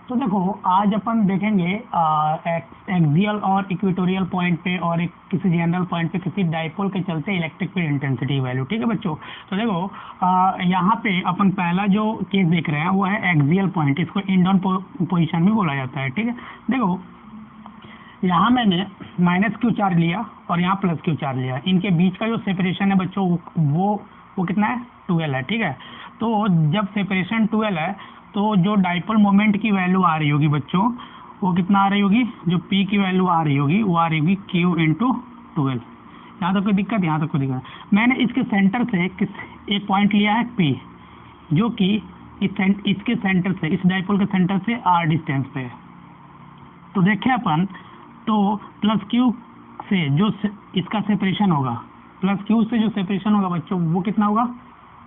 तो देखो आज अपन देखेंगे एक्सियल और इक्वेटोरियल पॉइंट पे और एक किसी जनरल पॉइंट पे किसी डाइपोल के चलते इलेक्ट्रिक फील्ड इंटेंसिटी वैल्यू। ठीक है बच्चों, तो देखो यहाँ पे अपन पहला जो केस देख रहे हैं वो है एक्सियल पॉइंट, इसको इंडाउन पोजीशन भी बोला जाता है। ठीक है, देखो यहाँ मैंने माइनस क्यू चार्ज लिया और यहाँ प्लस क्यू चार्ज लिया, इनके बीच का जो सेपरेशन है बच्चों वो कितना है, 12 है। ठीक है, तो जब सेपरेशन 12 है तो जो डाइपोल मोमेंट की वैल्यू आ रही होगी बच्चों वो कितना आ रही होगी, जो पी की वैल्यू आ रही होगी वो आ रही होगी क्यू इंटू 12। यहाँ तक कोई दिक्कत, यहाँ तक कोई दिक्कत। मैंने इसके सेंटर से एक पॉइंट लिया है पी, जो कि इसके सेंटर से, इस डाइपोल के सेंटर से आर डिस्टेंस पे है। तो देखें अपन, तो प्लस क्यू से जो इसका सेपरेशन होगा, प्लस क्यू से जो सेपरेशन होगा बच्चों वो कितना होगा,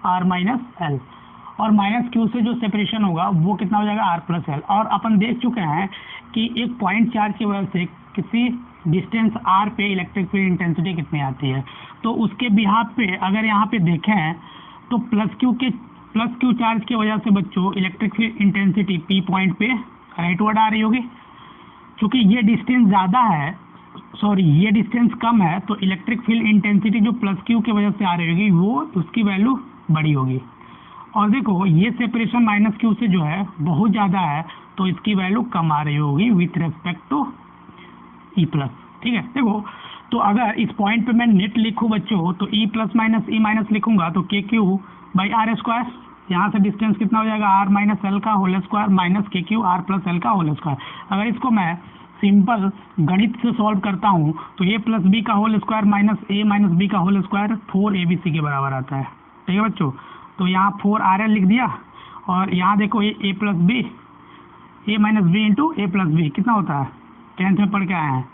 आर माइनस एल, और माइनस क्यू से जो सेपरेशन होगा वो कितना हो जाएगा, आर प्लस एल। और अपन देख चुके हैं कि एक पॉइंट चार्ज की वजह से किसी डिस्टेंस आर पे इलेक्ट्रिक फील्ड इंटेंसिटी कितनी आती है। तो उसके बिहाफ पे अगर यहाँ पे देखें तो प्लस क्यू चार्ज की वजह से बच्चों electric field intensity P point पे राइटवर्ड आ रही होगी। क्योंकि ये डिस्टेंस ज़्यादा है, सॉरी ये डिस्टेंस कम है, तो इलेक्ट्रिक फील्ड इंटेंसिटी जो प्लस क्यू की वजह से आ रही होगी वो उसकी वैल्यू बड़ी होगी। और देखो ये सेपरेशन माइनस क्यू से जो है बहुत ज़्यादा है, तो इसकी वैल्यू कम आ रही होगी with respect to E plus. ठीक है, देखो तो अगर इस पॉइंट पे मैं नेट लिखूँ बच्चों तो E plus minus E minus लिखूंगा तो के क्यू बाई आर स्क्वायर, यहाँ से डिस्टेंस कितना हो जाएगा, आर माइनस एल का whole square minus k Q R plus L का होल स्क्वायर। अगर इसको मैं सिंपल गणित से सॉल्व करता हूँ तो ए प्लस बी का होल स्क्वायर माइनस बी का होल स्क्वायर 4abc के बराबर आता है। ठीक है बच्चों, तो यहाँ 4rl लिख दिया, और यहाँ देखो ए प्लस बी, ए माइनस बी इंटू ए प्लस बी कितना होता है, 10th में पढ़ के आए हैं,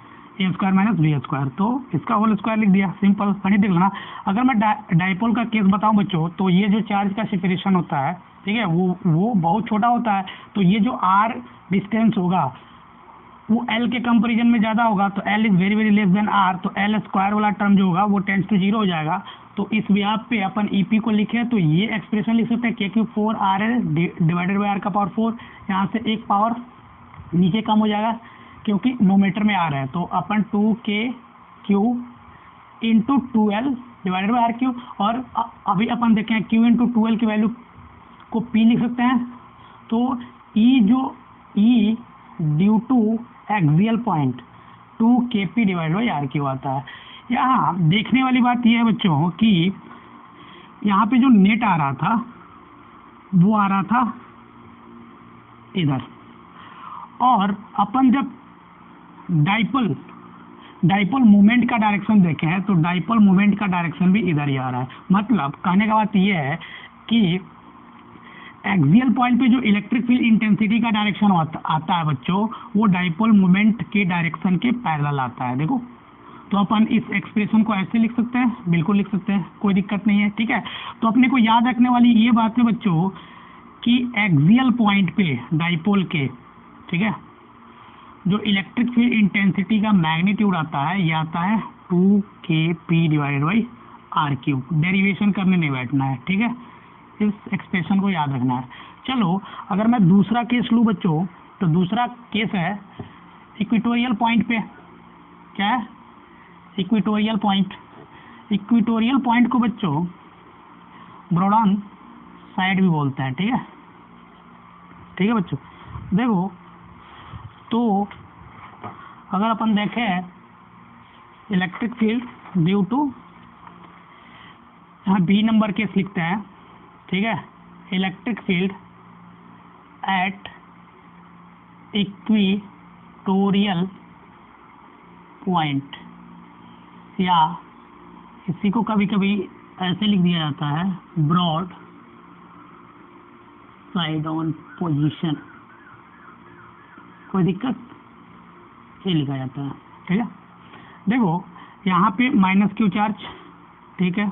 ए स्क्वायर माइनस बी स्क्वायर, तो इसका होल स्क्वायर लिख दिया। सिंपल गणित देख लेना। अगर मैं डाइपोल का केस बताऊं बच्चों तो ये जो चार्ज का सेपरेशन होता है, ठीक है, वो बहुत छोटा होता है, तो ये जो आर डिस्टेंस होगा वो एल के कंपेरिजन में ज़्यादा होगा, तो L is very very less than R, तो एल स्क्वायर वाला टर्म जो होगा वो टेंड्स टू 0 हो जाएगा। तो इस व्याप पे अपन ईपी को लिखे तो ये एक्सप्रेशन लिख सकते हैं K Q 4rl divided by R का पावर 4, यहाँ से एक पावर नीचे कम हो जाएगा क्योंकि नोमीटर में आ रहा है, तो अपन 2k into 2l divided by R cube. और अभी अपन देखें q इंटू 2l की वैल्यू को p लिख सकते हैं, तो E due to axial point 2kp divide by R cube आता है। यहाँ देखने वाली बात यह है बच्चों कि यहाँ पे जो नेट आ रहा था वो आ रहा था इधर, और अपन जब डाइपोल मोमेंट का डायरेक्शन देखें हैं तो डाइपोल मोमेंट का डायरेक्शन भी इधर ही आ रहा है। मतलब कहने का बात यह है कि एक्सियल पॉइंट पे जो इलेक्ट्रिक फील्ड इंटेंसिटी का डायरेक्शन आता है बच्चों वो डाइपोल मोमेंट के डायरेक्शन के पैरेलल आता है। देखो तो अपन इस एक्सप्रेशन को ऐसे लिख सकते हैं, बिल्कुल लिख सकते हैं, कोई दिक्कत नहीं है। ठीक है, तो अपने को याद रखने वाली ये बात है बच्चों कि एक्सियल पॉइंट पे डाइपोल के, ठीक है, जो इलेक्ट्रिक फील्ड इंटेंसिटी का मैग्नीट्यूड आता है ये आता है 2kp divided by are cube. Derivation करने नहीं बैठना है, ठीक है, इस एक्सप्रेशन को याद रखना है। चलो अगर मैं दूसरा केस लूँ बच्चों तो दूसरा केस है इक्वेटोरियल पॉइंट पे। क्या है, इक्वेटोरियल पॉइंट। इक्वेटोरियल पॉइंट को बच्चों ब्रॉडन साइड भी बोलते हैं। ठीक है, ठीक है बच्चों, देखो तो अगर अपन देखें इलेक्ट्रिक फील्ड ड्यू टू, यहाँ बी नंबर केस लिखते हैं, ठीक है, electric field at equatorial point, या इसी को कभी कभी ऐसे लिख दिया जाता है ब्रॉड साइड ऑन पोजीशन, कोई दिक्कत, ये लिखा जाता है। ठीक है, देखो यहाँ पे माइनस क्यू चार्ज, ठीक है,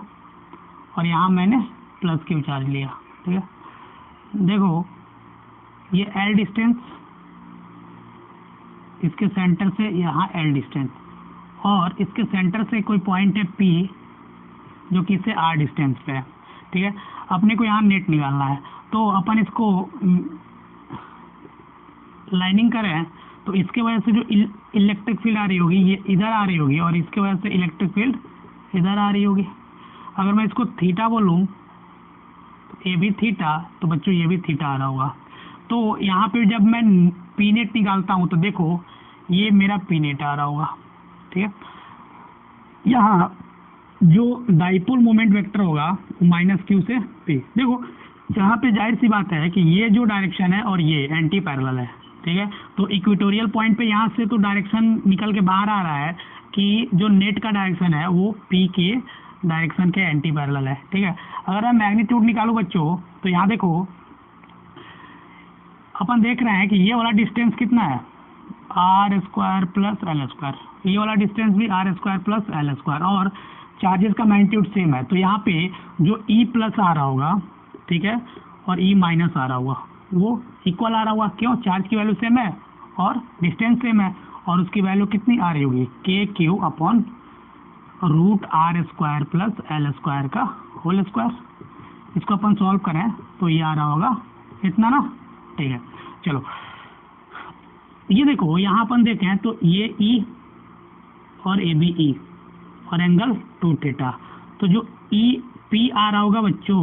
और यहाँ मैंने प्लस क्यू चार्ज लिया। ठीक है, देखो ये एल डिस्टेंस, इसके सेंटर से यहाँ एल डिस्टेंस, और इसके सेंटर से कोई पॉइंट है पी जो कि इससे आर डिस्टेंस पे है। ठीक है, अपने को यहाँ नेट निकालना है, तो अपन इसको लाइनिंग करें तो इसके वजह से जो इलेक्ट्रिक फील्ड आ रही होगी ये इधर आ रही होगी, और इसके वजह से इलेक्ट्रिक फील्ड इधर आ रही होगी। अगर मैं इसको थीटा बोलूँ तो ये भी थीटा, तो बच्चों ये भी थीटा आ रहा होगा। तो यहाँ पे जब मैं पी नेट निकालता हूँ तो देखो ये मेरा पी नेट आ रहा होगा, ठीक है। यहाँ जो डाइपोल मोमेंट वेक्टर होगा माइनस क्यू से पी। देखो यहाँ पे जाहिर सी बात है कि ये जो डायरेक्शन है और ये एंटी पैरेलल है, ठीक है। तो इक्वेटोरियल पॉइंट पे यहाँ से तो डायरेक्शन निकल के बाहर आ रहा है कि जो नेट का डायरेक्शन है वो पी के डायरेक्शन के एंटी पैरेलल है, ठीक है। अगर मैं मैग्नीट्यूड निकालूं बच्चों तो यहाँ देखो अपन देख रहे हैं कि ये वाला डिस्टेंस कितना है R square plus L square, ये वाला डिस्टेंस भी R square plus L square, और चार्जेस का मैग्नीट्यूड सेम है। तो यहाँ पे जो ई प्लस आ रहा होगा, ठीक है, और ई माइनस आ रहा होगा वो इक्वल आ रहा होगा। क्यों? चार्ज की वैल्यू सेम है और डिस्टेंस सेम है, और उसकी वैल्यू कितनी आ रही होगी K Q upon root R square plus L square का होल स्क्वायर। इसको अपन सॉल्व करें तो ये आ रहा होगा इतना ना, ठीक है। चलो ये देखो यहाँ अपन देखें तो ये ई और ए बी ई और एंगल 2 थीटा। तो जो ई पी आ रहा होगा बच्चों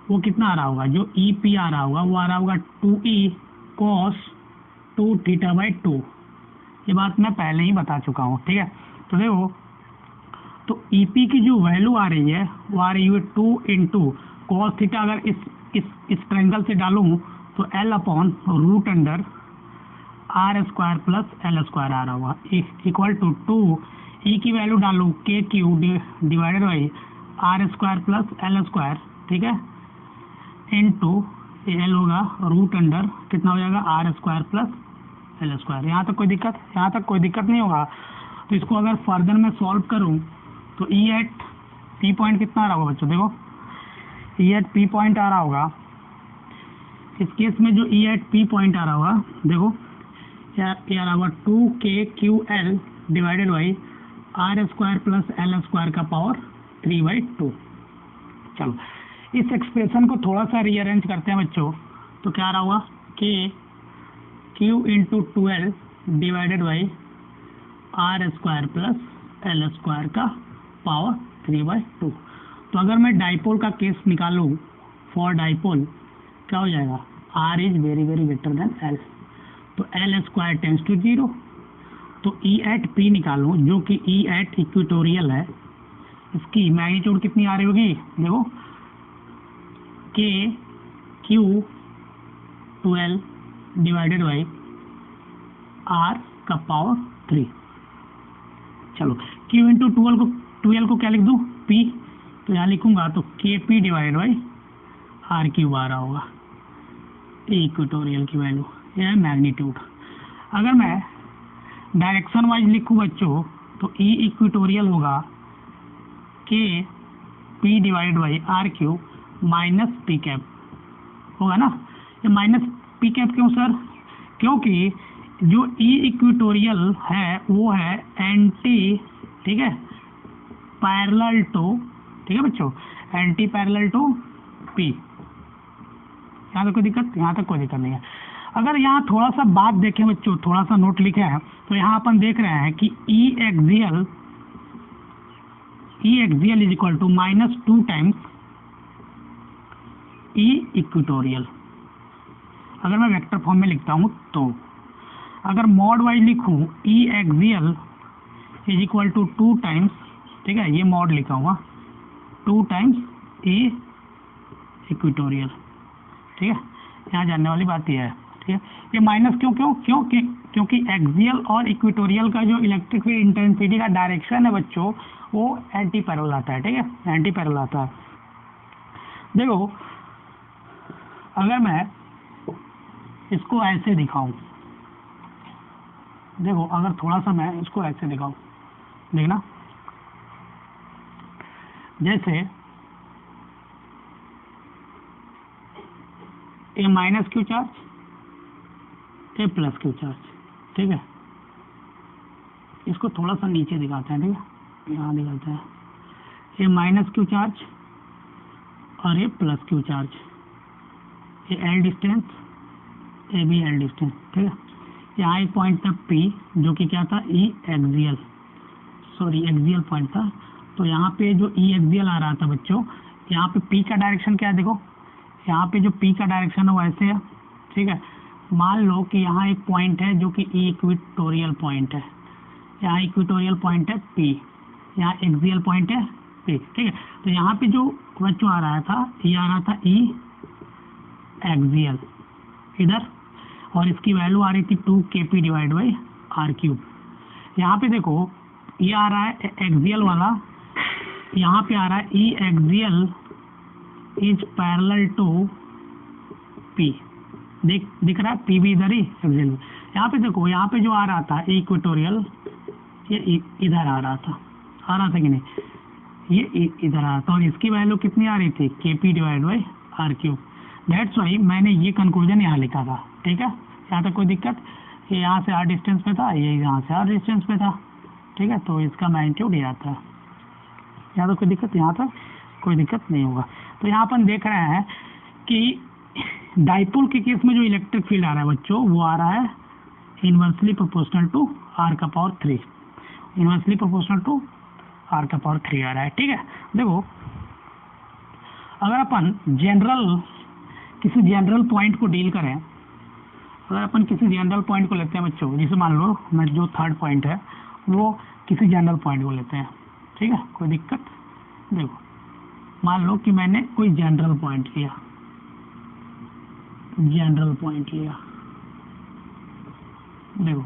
वो कितना आ रहा होगा, जो ई पी आ रहा होगा वो आ रहा होगा 2e cos 2 थीटा बाई 2। ये बात मैं पहले ही बता चुका हूँ, ठीक है। तो देखो तो ई पी की जो वैल्यू आ रही है वो आ रही है 2 इंटू कॉस थीटा। अगर इस ट्रायंगल से डालूँ तो l upon root under are square plus L square आ रहा होगा इक्वल टू 2 ई की वैल्यू डालूँ K Q divided by are square plus L square, ठीक है, इनटू एल होगा रूट अंडर कितना हो जाएगा R square plus L square. यहाँ तक कोई दिक्कत? यहाँ तक कोई दिक्कत नहीं होगा। तो इसको अगर फर्दर मैं सॉल्व करूँ तो ई एट पी पॉइंट कितना आ रहा होगा बच्चों, देखो ई एट पी पॉइंट आ रहा होगा। इस केस में जो ई एट पी पॉइंट आ रहा होगा देखो ये आ रहा होगा 2 K Q L divided by are square plus L square का पावर 3/2। चलो इस एक्सप्रेशन को थोड़ा सा रीअरेंज करते हैं बच्चों, तो क्या आ रहा होगा K Q into 12 divided by are square plus L square का पावर 3/2। तो अगर मैं डाइपोल का केस निकालूं फॉर डाइपोल क्या हो जाएगा, R is very very greater than L, तो एल स्क्वायर टेंस टू 0। तो ई एट पी निकालूं जो कि ई एट इक्वेटोरियल है, इसकी मैग्नीट्यूड कितनी आ रही होगी देखो के क्यू 12 डिवाइडेड बाई आर का पावर 3। चलो क्यू इंटू 12 को क्या लिख दूँ पी, तो यहाँ लिखूंगा तो k P divided by are cube आ रहा होगा, इक्वेटोरियल की वैल्यू, यह है मैग्नीट्यूड। अगर मैं डायरेक्शन वाइज लिखूँ बच्चों तो ई इक्वेटोरियल होगा के P divided by are cube minus P cap होगा ना। ये माइनस पी कैप क्यों सर? क्योंकि जो ई इक्वेटोरियल है वो है एंटी, ठीक है, पैरेलल टू, ठीक है बच्चों, एंटी पैरेलल टू पी। यहाँ तक कोई दिक्कत? यहाँ तक कोई दिक्कत नहीं है। अगर यहाँ थोड़ा सा बात देखें बच्चों, थोड़ा सा नोट लिखे हैं, तो यहाँ अपन देख रहे हैं कि E axial is equal to -2 times E equatorial. अगर मैं वेक्टर फॉर्म में लिखता हूँ तो अगर मॉड वाइज लिखूँ E axial is equal to 2 times, ठीक है, ये मॉड लिखा हुआ 2 टाइम्स ई इक्वेटोरियल, ठीक है। यहाँ जानने वाली बात यह है, ठीक है। ये माइनस क्योंकि एक्सियल और इक्वेटोरियल का जो इलेक्ट्रिक फील्ड इंटेंसिटी का डायरेक्शन है बच्चों वो एंटी पैरेलल आता है, ठीक है, एंटी पैरेलल आता है। देखो अगर मैं इसको ऐसे दिखाऊं, देखो अगर थोड़ा सा मैं इसको ऐसे दिखाऊं, देखना जैसे ए माइनस क्यू चार्ज ए प्लस क्यू चार्ज, ठीक है। इसको थोड़ा सा नीचे दिखाते हैं, ठीक है, यहाँ दिखाते हैं ए माइनस क्यू चार्ज और a plus q charge, a l distance a b l distance, ठीक है। यहाँ एक पॉइंट था P जो कि क्या था ई एक्सियल, एक्सियल पॉइंट था। तो यहाँ पे जो ई एक्सियल आ रहा था बच्चों, यहाँ पे P का डायरेक्शन क्या है, देखो यहाँ पे जो P का डायरेक्शन है वो ऐसे है, ठीक है। मान लो कि यहाँ एक पॉइंट है जो कि इक्वेटोरियल पॉइंट है, यहाँ इक्वेटोरियल पॉइंट है P, यहाँ एक्सियल पॉइंट है P, ठीक है। तो यहाँ पे जो बच्चों आ रहा था, ये आ रहा था ई एक्सियल इधर, और इसकी वैल्यू आ रही थी 2kp divide by are cube. यहाँ पे देखो ये आ रहा है एक्सियल वाला, यहाँ पे आ रहा है E axial is parallel to P, दिख रहा है P भी इधर ही एक्सियल। यहाँ पे देखो, यहाँ पे जो आ रहा था इक्वेटोरियल, ये इधर आ रहा था कि नहीं, ये इधर आ रहा था, और इसकी वैल्यू कितनी आ रही थी, kp divide by are cube. That's why मैंने ये कंक्लूजन यहाँ लिखा था, ठीक है। यहाँ तक कोई दिक्कत, ये यहाँ से आर डिस्टेंस पे था, ये यहाँ से आर डिस्टेंस पे था, ठीक है। तो इसका मैग्नीट्यूड ये आता है, यहाँ तक कोई दिक्कत, यहाँ तक कोई दिक्कत नहीं होगा। तो यहाँ अपन देख रहे हैं कि डाइपोल के केस में जो इलेक्ट्रिक फील्ड आ रहा है बच्चों, वो आ रहा है इनवर्सली प्रोपोर्शनल टू आर का power 3, inversely proportional to R का पावर 3 आ रहा है, ठीक है। देखो अगर अपन किसी जनरल पॉइंट को डील करें, अगर अपन किसी जनरल पॉइंट को लेते हैं बच्चों, जैसे मान लो मैं जो थर्ड पॉइंट है वो किसी जनरल पॉइंट को लेते हैं, ठीक है, कोई दिक्कत। देखो मान लो कि मैंने कोई जनरल पॉइंट लिया, देखो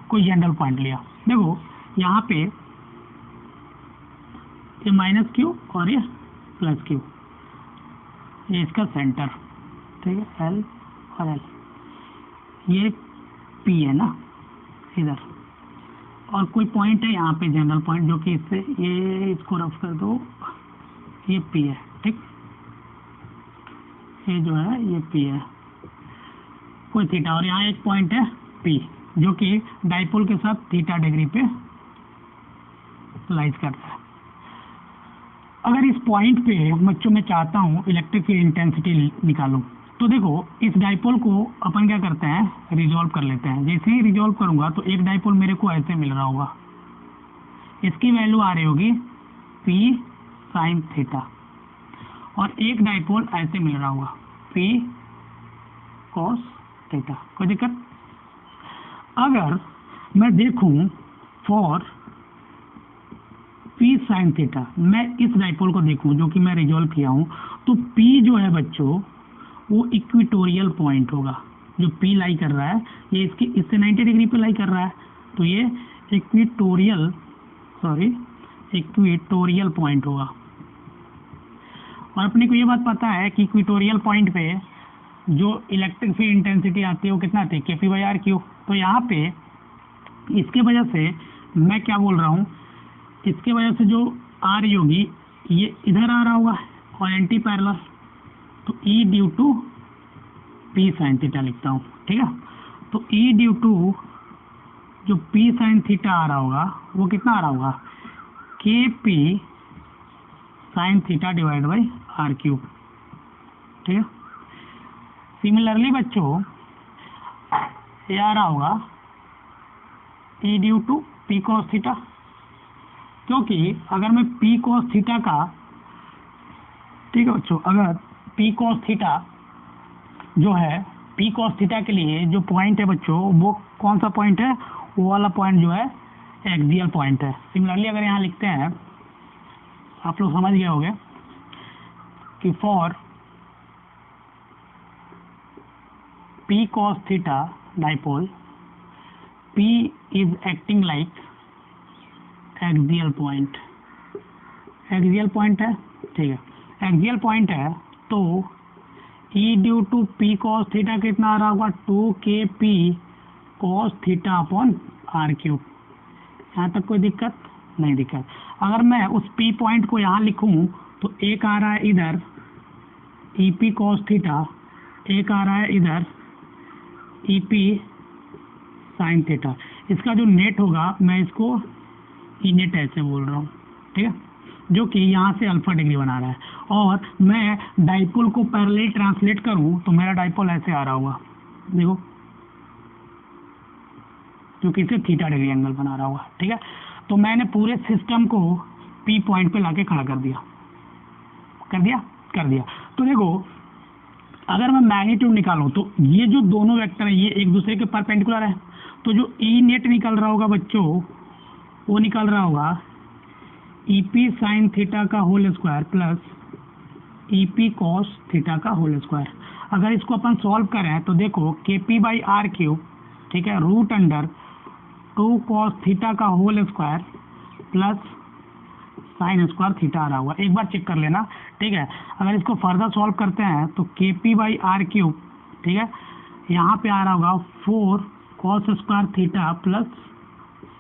कोई जनरल पॉइंट लिया, देखो यहाँ पे ये माइनस क्यू और ये प्लस क्यू, ये इसका सेंटर, ठीक है, एल और एल, ये पी है ना इधर, और कोई पॉइंट है यहाँ पे जनरल पॉइंट जो कि इससे ये इसको रफ कर दो, ये पी है, ठीक, ये जो है ये पी है, कोई थीटा, और यहाँ एक पॉइंट है पी जो कि डाइपोल के साथ थीटा डिग्री पे लाइज करता है। अगर इस पॉइंट पे बच्चों मैं चाहता हूँ इलेक्ट्रिक फील्ड इंटेंसिटी निकालूं, तो देखो इस डाइपोल को अपन क्या करते हैं, रिजॉल्व कर लेते हैं। जैसे ही रिजॉल्व करूंगा तो एक डाइपोल मेरे को ऐसे मिल रहा होगा, इसकी वैल्यू आ रही होगी P sin थीटा, और एक डाइपोल ऐसे मिल रहा होगा P cos थीटा, कोई दिक्कत। अगर मैं देखूं फॉर P sin थीटा, मैं इस डाइपोल को देखूं जो कि मैं रिजॉल्व किया हूं, तो P जो है बच्चों वो इक्वेटोरियल पॉइंट होगा, जो P लाई कर रहा है ये इससे 90 डिग्री पे लाई कर रहा है, तो ये इक्वेटोरियल पॉइंट होगा। और अपने को ये बात पता है कि इक्वेटोरियल पॉइंट पे जो इलेक्ट्रिक फील्ड इंटेंसिटी आती है वो कितना आती है, kp बाई आर क्यू। तो यहाँ पे इसके वजह से मैं क्या बोल रहा हूँ, इसके वजह से जो आ रही होगी ये इधर आ रहा होगा और एंटी पैरेलल, तो E due to P sin theta लिखता हूँ, ठीक है। तो E ड्यू टू जो P sin थीटा आ रहा होगा वो कितना आ रहा होगा, kp sin theta divide by are cube, ठीक है। सिमिलरली बच्चों ये आ रहा होगा E due to P cos theta, क्योंकि अगर मैं P cos थीटा का, ठीक है बच्चों, अगर P cos थीटा जो है, P cos थीटा के लिए जो पॉइंट है बच्चों वो कौन सा पॉइंट है, वो वाला पॉइंट जो है एक्सियल पॉइंट है। सिमिलरली अगर यहाँ लिखते हैं, आप लोग समझ गए होंगे कि for P cos theta dipole, P is acting like axial point, axial point है, ठीक है, एक्सियल पॉइंट है। तो E due to P cos theta कितना आ रहा होगा, 2kp cos theta upon R cube. यहाँ तक कोई दिक्कत नहीं, दिक्कत। अगर मैं उस P पॉइंट को यहाँ लिखूँ तो एक आ रहा है इधर EP cos थीटा, एक आ रहा है इधर EP sin थीटा। इसका जो नेट होगा मैं इसको ई नेट ऐसे बोल रहा हूँ, ठीक है, जो कि यहाँ से अल्फा डिग्री बना रहा है। और मैं डाइपोल को पैरेलल ट्रांसलेट करूँ तो मेरा डाइपोल ऐसे आ रहा होगा, देखो क्योंकि इसे थीटा डिग्री एंगल बना रहा होगा, ठीक है। तो मैंने पूरे सिस्टम को पी पॉइंट पे लाके खड़ा कर दिया, कर दिया। तो देखो अगर मैं मैग्नीट्यूड निकालूं तो ये जो दोनों वेक्टर हैं ये एक दूसरे के परपेंडिकुलर है, तो जो ई नेट निकल रहा होगा बच्चों वो निकल रहा होगा ई पी साइन थीटा का whole square plus E P cos theta का होल स्क्वायर। अगर इसको अपन सॉल्व करें तो देखो K P by are cube, ठीक है, रूट अंडर 2 कॉस थीटा का whole square plus sine square theta आ रहा होगा। एक बार चेक कर लेना, ठीक है। अगर इसको फर्दर सॉल्व करते हैं तो k P by are cube, ठीक है, यहाँ पे आ रहा होगा 4 cos square theta plus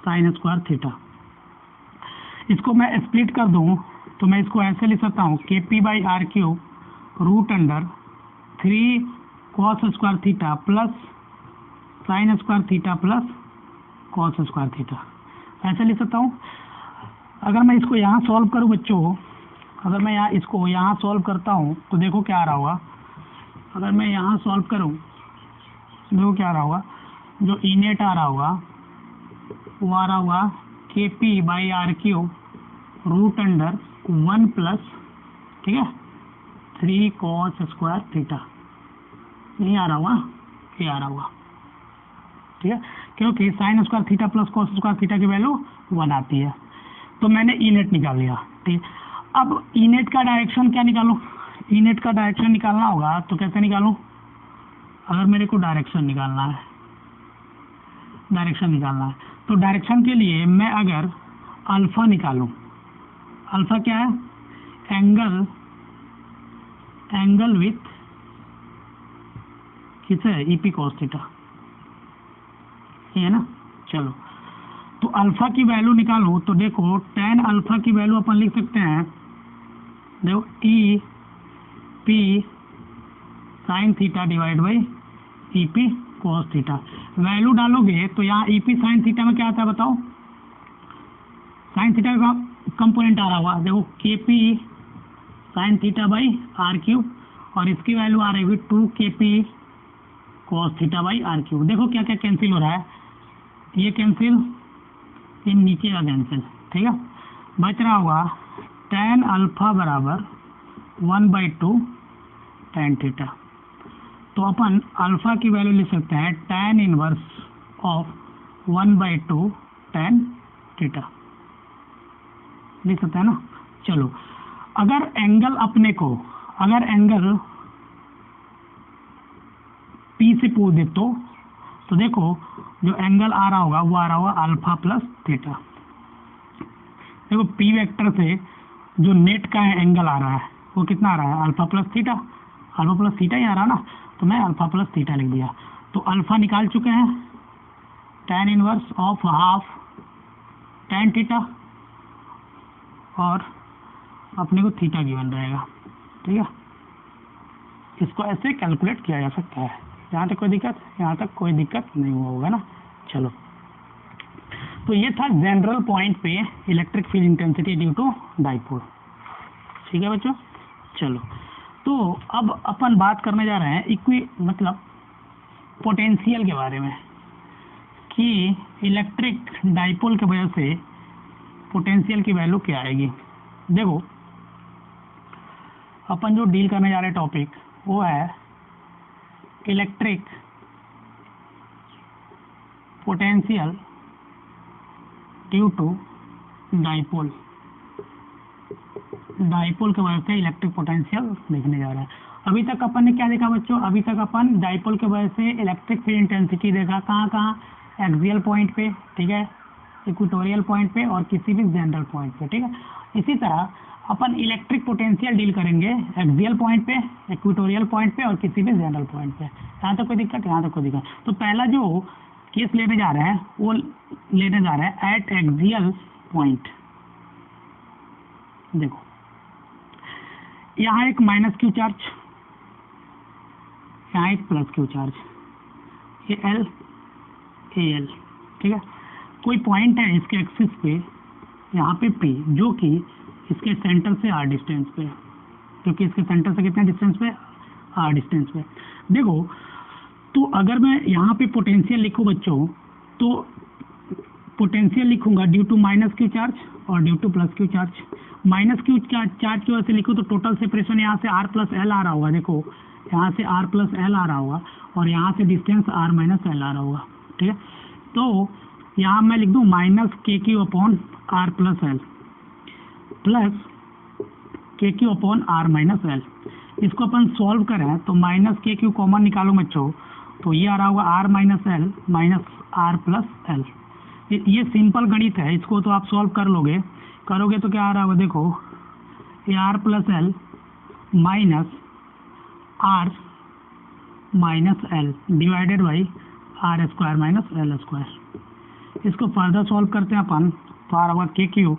sine square theta. इसको मैं स्प्लिट कर दूं तो मैं इसको ऐसे लिख सकता हूँ K P by are cube root under 3 cos square theta plus sine square theta plus cos square theta, ऐसे लिख सकता हूँ। अगर मैं इसको यहाँ सॉल्व करूँ बच्चों, अगर मैं इसको यहाँ सॉल्व करता हूँ तो देखो क्या आ रहा होगा। अगर मैं यहाँ सॉल्व करूँ देखो क्या आ रहा होगा, जो ई नेट आ रहा होगा वो आ रहा होगा के P by are cube root under 1 plus, ठीक है, 3 कॉस स्क्वायर थीटा। नहीं आ रहा होगा, ये आ रहा होगा, ठीक है, क्योंकि sign square theta plus cos square theta की वैल्यू 1 आती है। तो मैंने ई नेट निकाल लिया, ठीक है। अब ई नेट का डायरेक्शन क्या निकालूं? ई नेट का डायरेक्शन निकालना होगा तो कैसे निकालूं? अगर मेरे को डायरेक्शन निकालना है तो डायरेक्शन के लिए मैं अगर अल्फा निकालूं, अल्फा क्या है? एंगल विथ किसे? ईपी कॉस थीटा, ये है ना। चलो तो अल्फा की वैल्यू निकालूं तो देखो tan अल्फा की वैल्यू अपन लिख सकते हैं, देखो ई P sine theta divide by E P cos theta. Value डालोगे तो यहाँ ई पी साइन थीटा में क्या आता है बताओ? साइन थीटा का कंपोनेंट आ रहा होगा, देखो K P sine theta by are cube, और इसकी वैल्यू आ रही होगी 2 K P cos theta by are cube. देखो क्या क्या कैंसिल हो रहा है, ये कैंसिल, ये नीचे का कैंसिल, ठीक है। बच रहा होगा tan अल्फा बराबर 1/2 tan थीटा। तो अपन अल्फा की वैल्यू लिख सकते हैं tan inverse of 1/2 tan theta, लिख सकते हैं ना। चलो अगर एंगल अपने को, अगर एंगल पी से पूछ दे तो देखो जो एंगल आ रहा होगा वो आ रहा होगा अल्फा प्लस थीटा। देखो पी वेक्टर से जो नेट का एंगल आ रहा है वो कितना आ रहा है? Alpha plus theta, alpha plus theta ही आ रहा ना, तो मैं अल्फा प्लस थीटा लिख दिया। तो अल्फा निकाल चुके हैं, tan inverse of half tan theta, और अपने को थीटा गिवन रहेगा, ठीक है। इसको ऐसे कैलकुलेट किया जा सकता है। यहाँ तक कोई दिक्कत? यहाँ तक कोई दिक्कत नहीं हुआ होगा ना। चलो तो ये था जनरल पॉइंट पे electric field intensity due to dipole, ठीक है बच्चों। चलो तो अब अपन बात करने जा रहे हैं मतलब पोटेंशियल के बारे में, कि इलेक्ट्रिक डाइपोल की वजह से पोटेंशियल की वैल्यू क्या आएगी। देखो अपन जो डील करने जा रहे टॉपिक वो है electric potential due to dipole. Dipole की वजह से इलेक्ट्रिक पोटेंशियल देखने जा रहा है। अभी तक अपन ने क्या देखा बच्चों? अभी तक अपन डाइपोल की वजह से इलेक्ट्रिक फील्ड इंटेंसिटी देखा, कहाँ? एक्सियल पॉइंट पे, ठीक है, इक्वेटोरियल पॉइंट पे और किसी भी जनरल पॉइंट पे, ठीक है। इसी तरह अपन इलेक्ट्रिक पोटेंशियल डील करेंगे एक्सियल पॉइंट पे, इक्वेटोरियल पॉइंट पे और किसी भी जनरल पॉइंट पे। यहाँ तक कोई दिक्कत? यहाँ तक कोई दिक्कत। तो पहला जो केस लेने जा रहे हैं वो लेने जा रहे हैं एट एक्सियल पॉइंट। देखो यहाँ एक माइनस क्यू चार्ज, यहाँ एक प्लस क्यू चार्ज, ये एल ए एल, ठीक है। कोई पॉइंट है इसके एक्सिस पे, यहाँ पे पी, जो कि इसके सेंटर से आर डिस्टेंस पे, क्योंकि इसके सेंटर से कितने डिस्टेंस पे? आर डिस्टेंस पे। देखो तो अगर मैं यहाँ पे पोटेंशियल लिखूँ बच्चों, तो पोटेंशियल लिखूंगा due to minus q charge और due to plus q charge. Minus q charge की वजह से लिखूँ तो टोटल सेपरेशन यहाँ से आर प्लस एल आ रहा होगा, देखो यहाँ से आर प्लस एल आ रहा होगा और यहाँ से डिस्टेंस आर माइनस एल आ रहा होगा, ठीक है। तो यहाँ मैं लिख दूँ minus k Q upon r plus l plus k Q upon r minus l. इसको अपन सॉल्व करें तो माइनस के क्यू कॉमन निकालो बच्चों, तो ये आ रहा होगा R minus L minus R plus L. ये सिंपल गणित है, इसको तो आप सॉल्व कर लोगे, करोगे तो क्या आ रहा होगा, देखो ये R plus L minus R minus L divided by are square minus L square. इसको फर्दर सॉल्व करते हैं अपन, तो आ रहा होगा के क्यू,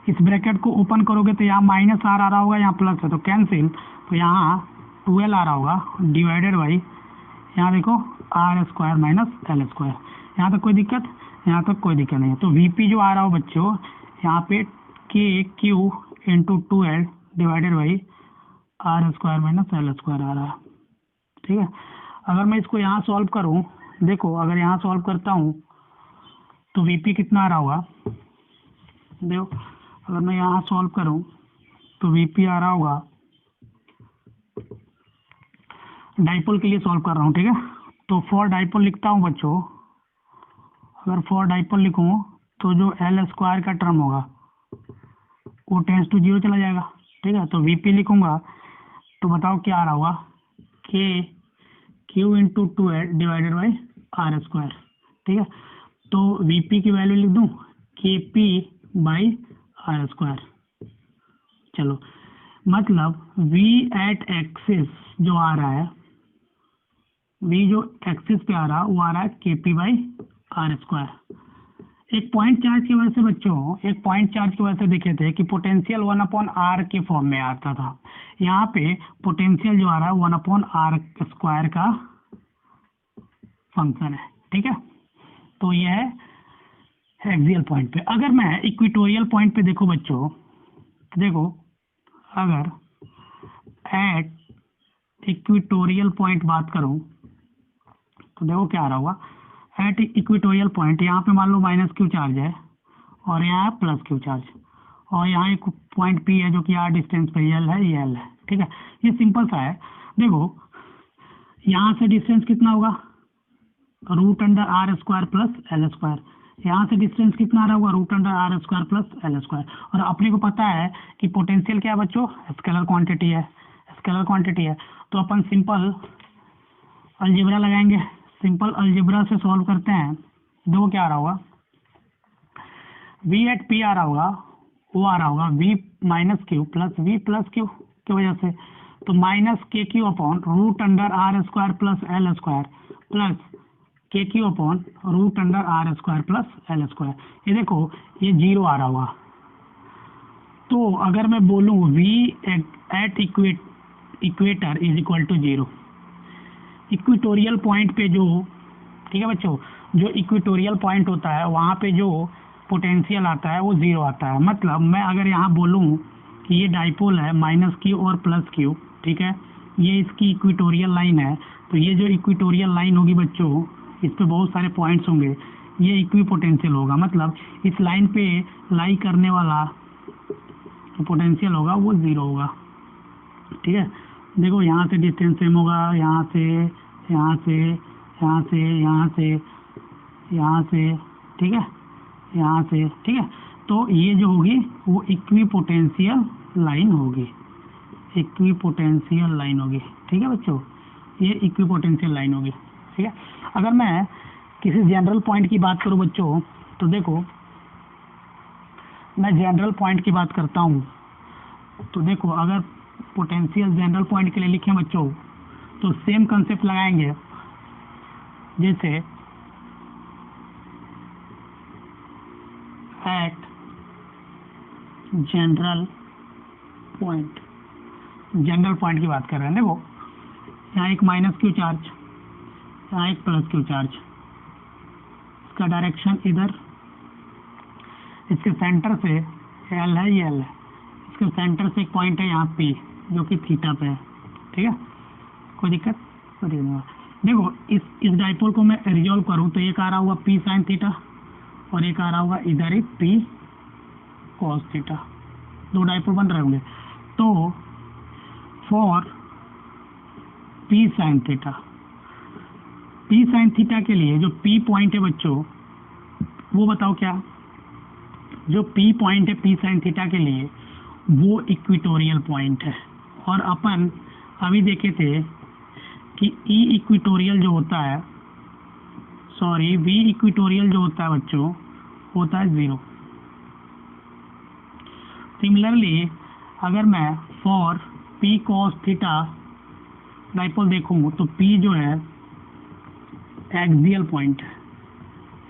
इस ब्रैकेट को ओपन करोगे तो यहाँ माइनस आर आ रहा होगा, यहाँ प्लस है तो कैंसिल, तो यहाँ 12 आ रहा होगा डिवाइडेड बाई यहाँ देखो R square minus L square. यहाँ तक कोई दिक्कत, यहाँ तक कोई दिक्कत नहीं है। तो वीपी जो आ रहा हो बच्चों यहाँ पे k Q into 2L divided by are square minus L square आ रहा है, ठीक है। अगर मैं इसको यहाँ सॉल्व करूँ, देखो अगर यहाँ सॉल्व करता हूँ तो वीपी कितना आ रहा होगा, देखो अगर मैं यहाँ सॉल्व करूँ तो वीपी आ रहा होगा, डाइपोल के लिए सॉल्व कर रहा हूँ, ठीक है। तो फॉर डाइपोल लिखता हूँ बच्चों, अगर फॉर डाइपोल लिखूँ तो जो एल स्क्वायर का टर्म होगा वो टेंस टू 0 चला जाएगा, ठीक है। तो वीपी लिखूँगा तो बताओ क्या आ रहा होगा, K Q into 2L divided by are square, ठीक है। तो वीपी की वैल्यू लिख दूँ के पी बाई आर स्क्वायर। चलो मतलब वी एट एक्सिस जो आ रहा है, वी जो एक्सिस पे आ रहा है वो आ रहा है के पी बाई आर स्क्वायर। एक पॉइंट चार्ज की वजह से बच्चों, एक पॉइंट चार्ज की वजह से देखे थे कि पोटेंशियल 1/r के फॉर्म में आता था, यहाँ पे पोटेंशियल जो आ रहा है 1/r स्क्वायर का फंक्शन है, ठीक है। तो ये है एक्सियल पॉइंट पे। अगर मैं इक्वेटोरियल पॉइंट पे देखो बच्चों, देखो अगर एट इक्वेटोरियल पॉइंट बात करूं तो देखो क्या आ रहा होगा, एट इक्वेटोरियल पॉइंट यहाँ पे मान लो माइनस क्यू चार्ज है और यहाँ प्लस क्यू चार्ज, और यहाँ एक पॉइंट पी है जो कि आर डिस्टेंस पे एल है, ये एल है, ठीक है। ये सिंपल सा है। देखो यहाँ से डिस्टेंस कितना होगा, root under are square plus L square. यहाँ से डिस्टेंस कितना आ रहा होगा, root under are square plus L square. और अपने को पता है कि पोटेंशियल क्या है बच्चों, स्केलर क्वांटिटी है, स्केलर क्वांटिटी है। तो अपन सिंपल अलजेब्रा लगाएंगे, सिंपल अलजेब्रा से सॉल्व करते हैं। देखो क्या आ रहा होगा, वी एट पी आ रहा होगा, वो आ रहा होगा V minus q plus V plus q की वजह से, तो minus k Q upon root under are square plus L square plus k Q upon root under are square plus L square. ये देखो ये 0 आ रहा होगा। तो अगर मैं बोलूँ V at equator is equal to 0, equatorial point पे जो, ठीक है बच्चों, जो इक्वेटोरियल पॉइंट होता है वहाँ पे जो पोटेंशियल आता है वो 0 आता है। मतलब मैं अगर यहाँ बोलूँ कि ये डाइपोल है माइनस क्यू और प्लस क्यू, ठीक है, ये इसकी इक्वेटोरियल लाइन है, तो ये जो इक्वेटोरियल लाइन होगी बच्चों, इस पे बहुत सारे पॉइंट्स होंगे, ये इक्वी पोटेंशियल होगा। मतलब इस लाइन पे लाई करने वाला पोटेंशियल होगा वो 0 होगा, ठीक है। देखो यहाँ से डिस्टेंस सेम होगा, यहाँ से यहाँ से यहाँ से यहाँ से यहाँ से, ठीक है, यहाँ से, ठीक है। तो ये जो होगी वो इक्वी पोटेंशियल लाइन होगी, इक्वी पोटेंशियल लाइन होगी, ठीक है बच्चों, ये इक्वी पोटेंशियल लाइन होगी, ठीक है। अगर मैं किसी जनरल पॉइंट की बात करूँ बच्चों, तो देखो मैं जनरल पॉइंट की बात करता हूँ, तो देखो अगर पोटेंशियल जनरल पॉइंट के लिए लिखें बच्चों तो सेम कंसेप्ट लगाएंगे, जैसे at general point, general point की बात कर रहे हैं। देखो यहाँ एक माइनस क्यू चार्ज, यहाँ एक प्लस क्यू चार्ज, इसका डायरेक्शन इधर, इसके सेंटर से एल है, ये एल है, इसके सेंटर से एक पॉइंट है यहाँ पी जो कि थीटा पे है, ठीक है, कोई दिक्कत नहीं। देखो इस डाइपोल को मैं रिजॉल्व करूँ तो ये कह रहा हुआ पी साइन थीटा और एक आ रहा होगा इधर ही पी कॉस थीटा, दो डाइपोल बन रहे होंगे। तो for P sine theta, P sine theta के लिए जो पी पॉइंट है बच्चों, वो बताओ क्या, जो पी पॉइंट है पी साइन थीटा के लिए वो इक्विटोरियल पॉइंट है। और अपन अभी देखे थे कि ई इक्विटोरियल जो होता है, सॉरी वी इक्विटोरियल जो होता है बच्चों होता है 0। सिमिलरली अगर मैं for p cos theta dipole देखूँ तो पी जो है एक्सियल पॉइंट है,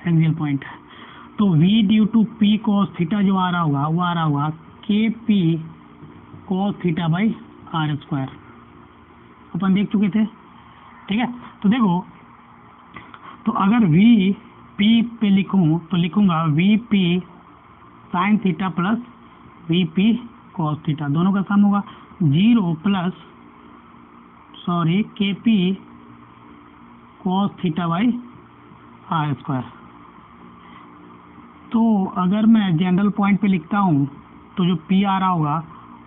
एक्सियल पॉइंट है। तो V due to p cos theta जो आ रहा होगा वो आ रहा होगा के P cos theta by are square, अपन देख चुके थे। ठीक है, तो देखो, तो अगर वी पी पे लिखूं तो लिखूंगा V P sine theta plus V P cos theta, दोनों का सम होगा 0 plus sorry K P cos theta by are square. तो अगर मैं जनरल पॉइंट पे लिखता हूँ तो जो पी आ रहा होगा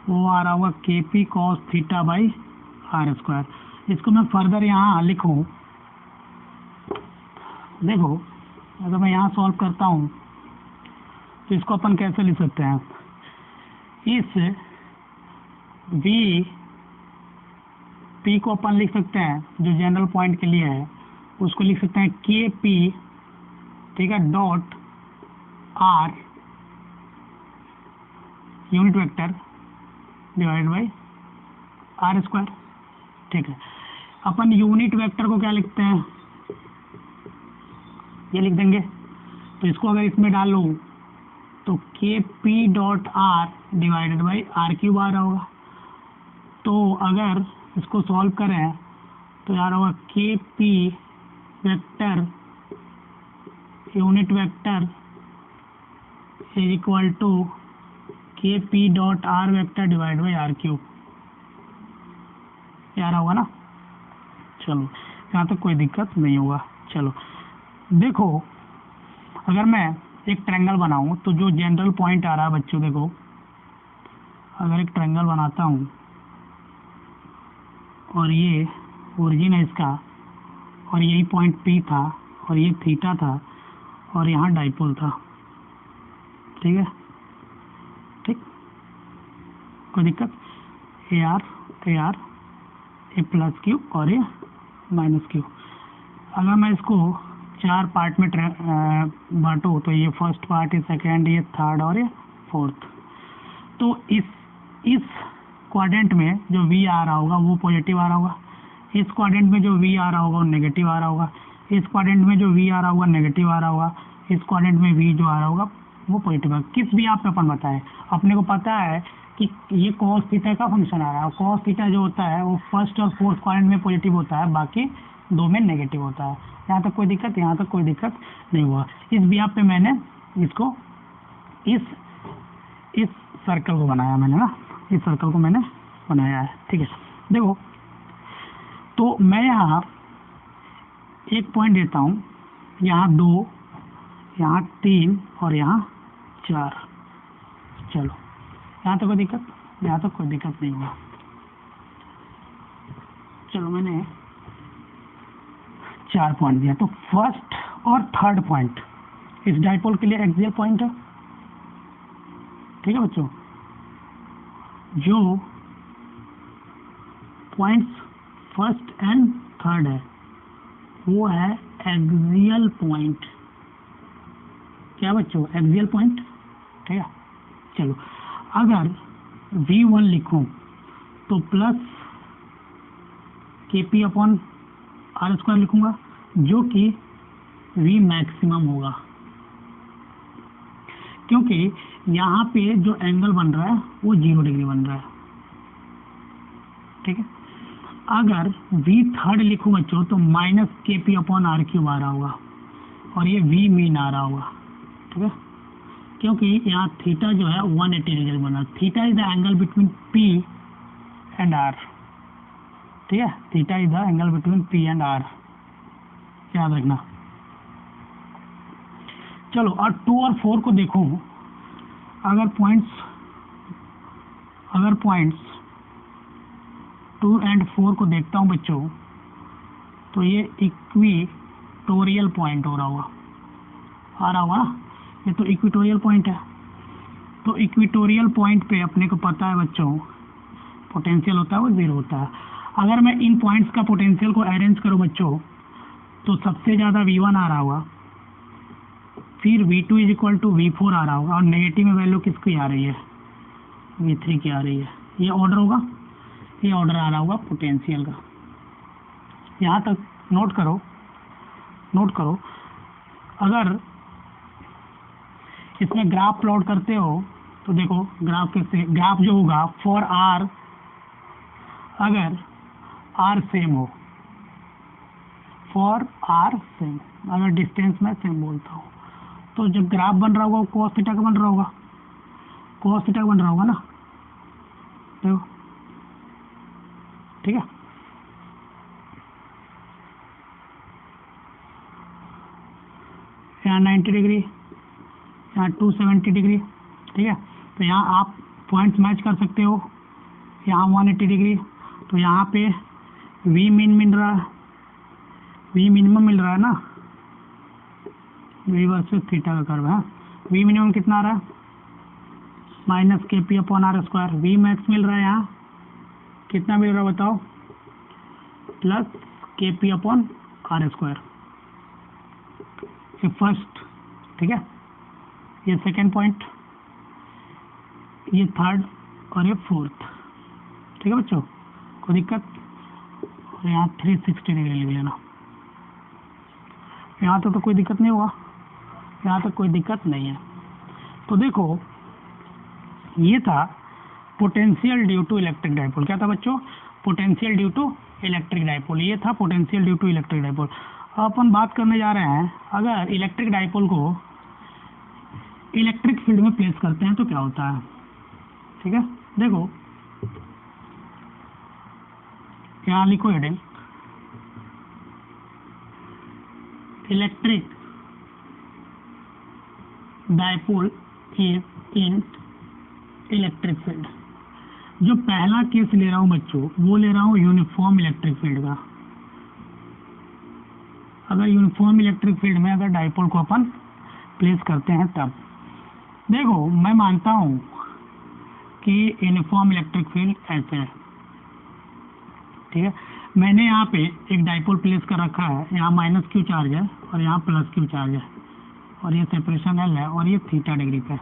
वो आ रहा होगा के P cos theta by are square. इसको मैं फर्दर यहाँ लिखूँ, देखो अगर मैं यहाँ सॉल्व करता हूँ तो इसको अपन कैसे लिख सकते हैं, इस वी पी को अपन लिख सकते हैं जो जनरल पॉइंट के लिए है उसको लिख सकते हैं के पी, ठीक है, dot R unit vector divide by are square. ठीक है, अपन यूनिट वेक्टर को क्या लिखते हैं, ये लिख देंगे। तो इसको अगर इसमें डालो तो k p dot r divided by are cube आ रहा होगा। तो अगर इसको सॉल्व करें तो यार होगा के p vector unit vector is equal to k p dot r vector divide by are cube, यार होगा ना। चलो यहाँ तक कोई दिक्कत नहीं होगा। चलो देखो, अगर मैं एक ट्रायंगल बनाऊं तो जो जनरल पॉइंट आ रहा है बच्चों, देखो अगर एक ट्रायंगल बनाता हूं और ये ओरिजिन है इसका और यही पॉइंट पी था और ये थीटा था और यहाँ डाइपोल था, ठीक है, ठीक, कोई दिक्कत, A R A plus Q और ए माइनस क्यू। अगर मैं इसको 4 पार्ट में बांटूँ तो ये फर्स्ट पार्ट, ये सेकेंड, ये थर्ड और ये फोर्थ। तो इस क्वाड्रेंट में जो वी आ रहा होगा वो पॉजिटिव आ रहा होगा, इस क्वाड्रेंट में जो वी आ रहा होगा वो नेगेटिव आ रहा होगा, इस क्वाड्रेंट में जो वी आ रहा होगा नेगेटिव आ रहा होगा, इस क्वाड्रेंट में वी जो आ रहा होगा वो पॉजिटिव है। किस भी आप अपन बताएं, अपने को पता है कि ये कॉस थीटा का फंक्शन आ रहा है। कॉस थीटा जो होता है वो फर्स्ट और फोर्थ क्वाड्रेंट में पॉजिटिव होता है, बाकी दो में नेगेटिव होता है। यहाँ तक कोई दिक्कत, यहाँ तक कोई दिक्कत नहीं हुआ। इस बिहाफ पे मैंने इसको इस सर्कल को बनाया मैंने ना, इस सर्कल को मैंने बनाया है, ठीक है। देखो, तो मैं यहाँ एक पॉइंट देता हूँ, यहाँ 2, यहाँ 3 और यहाँ 4। चलो यहाँ तक कोई दिक्कत, यहाँ तक कोई दिक्कत नहीं हुआ। चलो मैंने 4 पॉइंट दिया। तो फर्स्ट और थर्ड पॉइंट इस डाइपोल के लिए एक्सियल पॉइंट है, ठीक है बच्चों। जो पॉइंट्स फर्स्ट एंड थर्ड है वो है एक्सियल पॉइंट। क्या बच्चों, एक्सियल पॉइंट, ठीक है। चलो अगर V1 लिखूं तो प्लस के पी अपॉन आर स्क्वायर लिखूंगा जो कि V मैक्सिमम होगा, क्योंकि यहाँ पे जो एंगल बन रहा है वो 0 डिग्री बन रहा है, ठीक है। अगर V थर्ड लिखूं बच्चों तो माइनस के पी अपॉन आर क्यूब आ रहा होगा और ये V मीन आ रहा होगा, ठीक है, क्योंकि यहाँ थीटा जो है 180 डिग्री बना। Theta is the angle between P and R, ठीक है। Theta is the angle between P and R, याद रखना। चलो और 2 और 4 को देखो, अगर पॉइंट्स 2 एंड 4 को देखता हूँ बच्चों, तो ये इक्विटोरियल पॉइंट हो रहा होगा, आ रहा होगा ना, ये तो इक्विटोरियल पॉइंट है। तो इक्विटोरियल पॉइंट पे अपने को पता है बच्चों पोटेंशियल होता है वो 0 होता है। अगर मैं इन पॉइंट्स का पोटेंशियल को अरेंज करूँ बच्चों, तो सबसे ज़्यादा V1 आ रहा होगा, फिर V2 is equal to V4 आ रहा होगा, और नेगेटिव में वैल्यू किसकी आ रही है, V3 की आ रही है। ये ऑर्डर होगा, ये ऑर्डर आ रहा होगा पोटेंशियल का। यहाँ तक नोट करो। अगर इसमें ग्राफ प्लॉट करते हो तो देखो ग्राफ जो होगा फॉर आर, अगर आर सेम हो, फॉर आर सेम, अगर डिस्टेंस में सेम बोलता हूँ, तो जब ग्राफ बन रहा होगा cos थीटा का बन रहा होगा, cos थीटा का बन रहा होगा ना, देखो ठीक है। यहाँ 90 डिग्री, यहाँ 270 डिग्री, ठीक है। तो यहाँ आप पॉइंट्स मैच कर सकते हो, यहाँ 180 डिग्री, तो यहाँ पे V मिन रहा है, V मिनिमम मिल रहा है ना, V वर्सेस थीटा का कर्व है। V मिनिमम कितना आ रहा है, माइनस KP/r²। V मैक्स मिल रहा है यहाँ, कितना मिल रहा है बताओ, प्लस KP/r²। ये फर्स्ट, ठीक है, ये सेकेंड पॉइंट, ये थर्ड और ये फोर्थ, ठीक है बच्चों, कोई दिक्कत। और यहाँ 360 डिग्री लिख लेना, यहाँ तो कोई दिक्कत नहीं होगा, यहाँ तक कोई दिक्कत नहीं है। तो देखो ये था potential due to electric dipole. क्या था बच्चों, potential due to electric dipole, ये था potential due to electric dipole. अब अपन बात करने जा रहे हैं, अगर इलेक्ट्रिक डाइपोल को इलेक्ट्रिक फील्ड में प्लेस करते हैं तो क्या होता है, ठीक है। देखो यहाँ लिखो heading, electric dipole is in electric field. जो पहला केस ले रहा हूँ बच्चों, वो ले रहा हूँ यूनिफॉर्म इलेक्ट्रिक फील्ड का। अगर यूनिफॉर्म इलेक्ट्रिक फील्ड में अगर डाइपोल को अपन प्लेस करते हैं तब देखो, मैं मानता हूँ कि यूनिफॉर्म इलेक्ट्रिक फील्ड ऐसे है, ठीक है। मैंने यहाँ पे एक डाइपोल प्लेस कर रखा है, यहाँ माइनस क्यू चार्ज है और यहाँ प्लस क्यू चार्ज है, और ये सेपरेशन एल है, और ये थीटा डिग्री पे।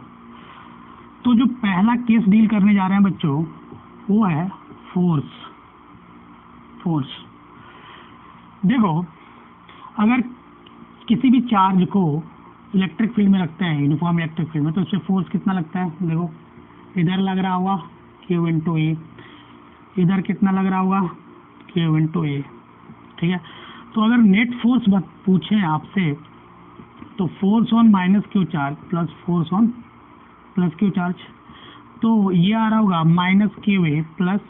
तो जो पहला केस डील करने जा रहे हैं बच्चों, वो है फोर्स। देखो अगर किसी भी चार्ज को इलेक्ट्रिक फील्ड में रखते हैं, यूनिफॉर्म इलेक्ट्रिक फील्ड में, तो उससे फोर्स कितना लगता है, देखो इधर लग रहा होगा Q इंटू ए, इधर कितना लग रहा होगा Q इंटू ए, ठीक है। तो अगर नेट फोर्स पूछें आपसे, तो force on minus q charge plus force on plus q charge, तो ये आ रहा होगा minus Q A plus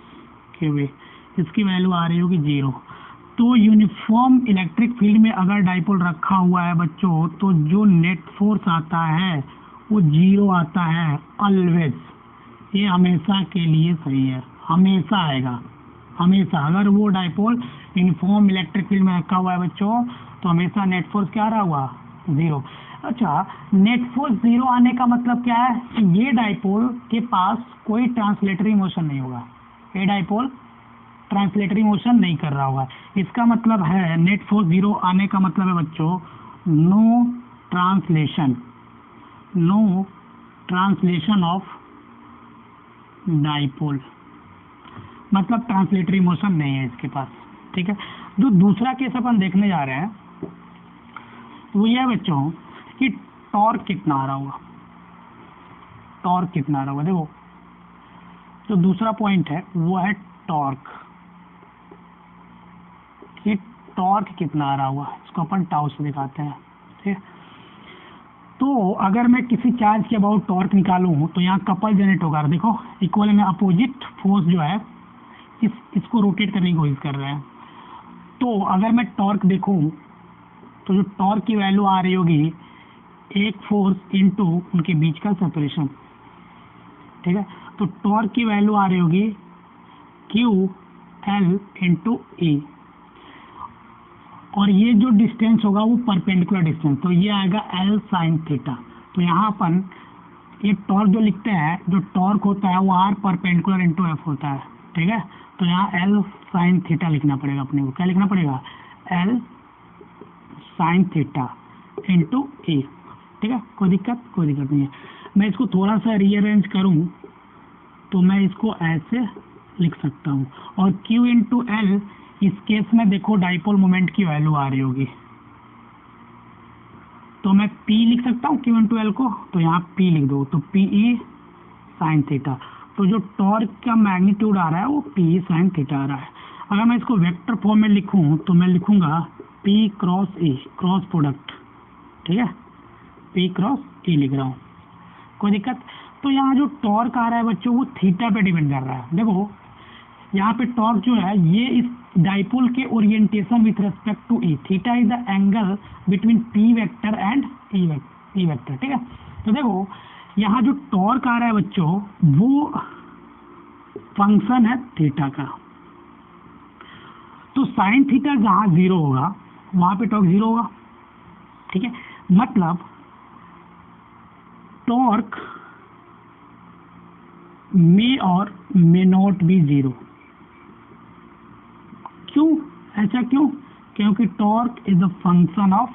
Q A, इसकी वैल्यू आ रही होगी 0। तो यूनिफॉर्म इलेक्ट्रिक फील्ड में अगर डाइपोल रखा हुआ है बच्चों, तो जो नेट फोर्स आता है वो 0 आता है ऑलवेज। ये हमेशा के लिए सही है, हमेशा आएगा, हमेशा। अगर वो डाइपोल यूनिफॉर्म इलेक्ट्रिक फील्ड में रखा हुआ है बच्चों, तो हमेशा नेट फोर्स क्या रहा हुआ, 0। अच्छा, नेट फोर्स 0 आने का मतलब क्या है, कि ये डाइपोल के पास कोई ट्रांसलेटरी मोशन नहीं होगा, ये डाइपोल ट्रांसलेटरी मोशन नहीं कर रहा होगा। इसका मतलब है नेट फोर्स 0 आने का मतलब है बच्चों, नो ट्रांसलेशन ऑफ डाइपोल, मतलब ट्रांसलेटरी मोशन नहीं है इसके पास, ठीक है। जो दूसरा केस अपन देखने जा रहे हैं वो यह है बच्चों कि टॉर्क कितना आ रहा होगा, देखो जो दूसरा पॉइंट है वो है टॉर्क, कि टॉर्क कितना आ रहा होगा, इसको अपन टाउ से दिखाते हैं, ठीक है। तो अगर मैं किसी चार्ज के अबाउट टॉर्क निकालूं, तो यहाँ कपल जनरेट होगा, देखो इक्वल में अपोजिट फोर्स जो है इसको रोटेट करने की कोशिश कर रहे हैं। तो अगर मैं टॉर्क देखूं, तो जो टॉर्क की वैल्यू आ रही होगी एक फोर्स इनटू उनके बीच का सेपरेशन, ठीक है। तो टॉर्क की वैल्यू आ रही होगी क्यू एल इंटू ई, और ये जो डिस्टेंस होगा वो परपेंडिकुलर डिस्टेंस, तो ये आएगा एल साइन थीटा। तो यहाँ अपन ये टॉर्क जो लिखते हैं, जो टॉर्क होता है वो आर परपेंडिकुलर इंटू एफ होता है, ठीक है। तो यहाँ एल साइन थीटा लिखना पड़ेगा अपने को, क्या लिखना पड़ेगा, एल साइन थीटा इंटू ए, ठीक है। कोई दिक्कत नहीं है। मैं इसको थोड़ा सा रीअरेंज करूँ तो मैं इसको ऐसे लिख सकता हूँ, और Q इंटू एल इस केस में देखो डाइपोल मोमेंट की वैल्यू आ रही होगी, तो मैं P लिख सकता हूँ Q इंटू एल को, तो यहाँ P लिख दो, तो PE साइन थीटा। तो जो टॉर्क का मैग्नीट्यूड आ रहा है वो PE साइन थीटा आ रहा है। अगर मैं इसको वेक्टर फॉर्म में लिखूँ तो मैं लिखूंगा P cross E, cross product, ठीक है, P क्रॉस E लिख रहा हूँ, कोई दिक्कत। तो यहाँ जो टॉर्क आ रहा है बच्चों वो थीटा पे डिपेंड कर रहा है। देखो यहाँ पे टॉर्क जो है ये इस डाइपोल के orientation with respect to E, theta is the angle between P vector and E vector, ठीक है। तो देखो यहाँ जो टॉर्क आ रहा है बच्चों वो फंक्शन है थीटा का, तो साइन थीटा जहाँ 0 होगा वहाँ पे टॉर्क 0 होगा, ठीक है। मतलब टॉर्क मे और मे नॉट बी 0। क्यों ऐसा, क्योंकि torque is the function of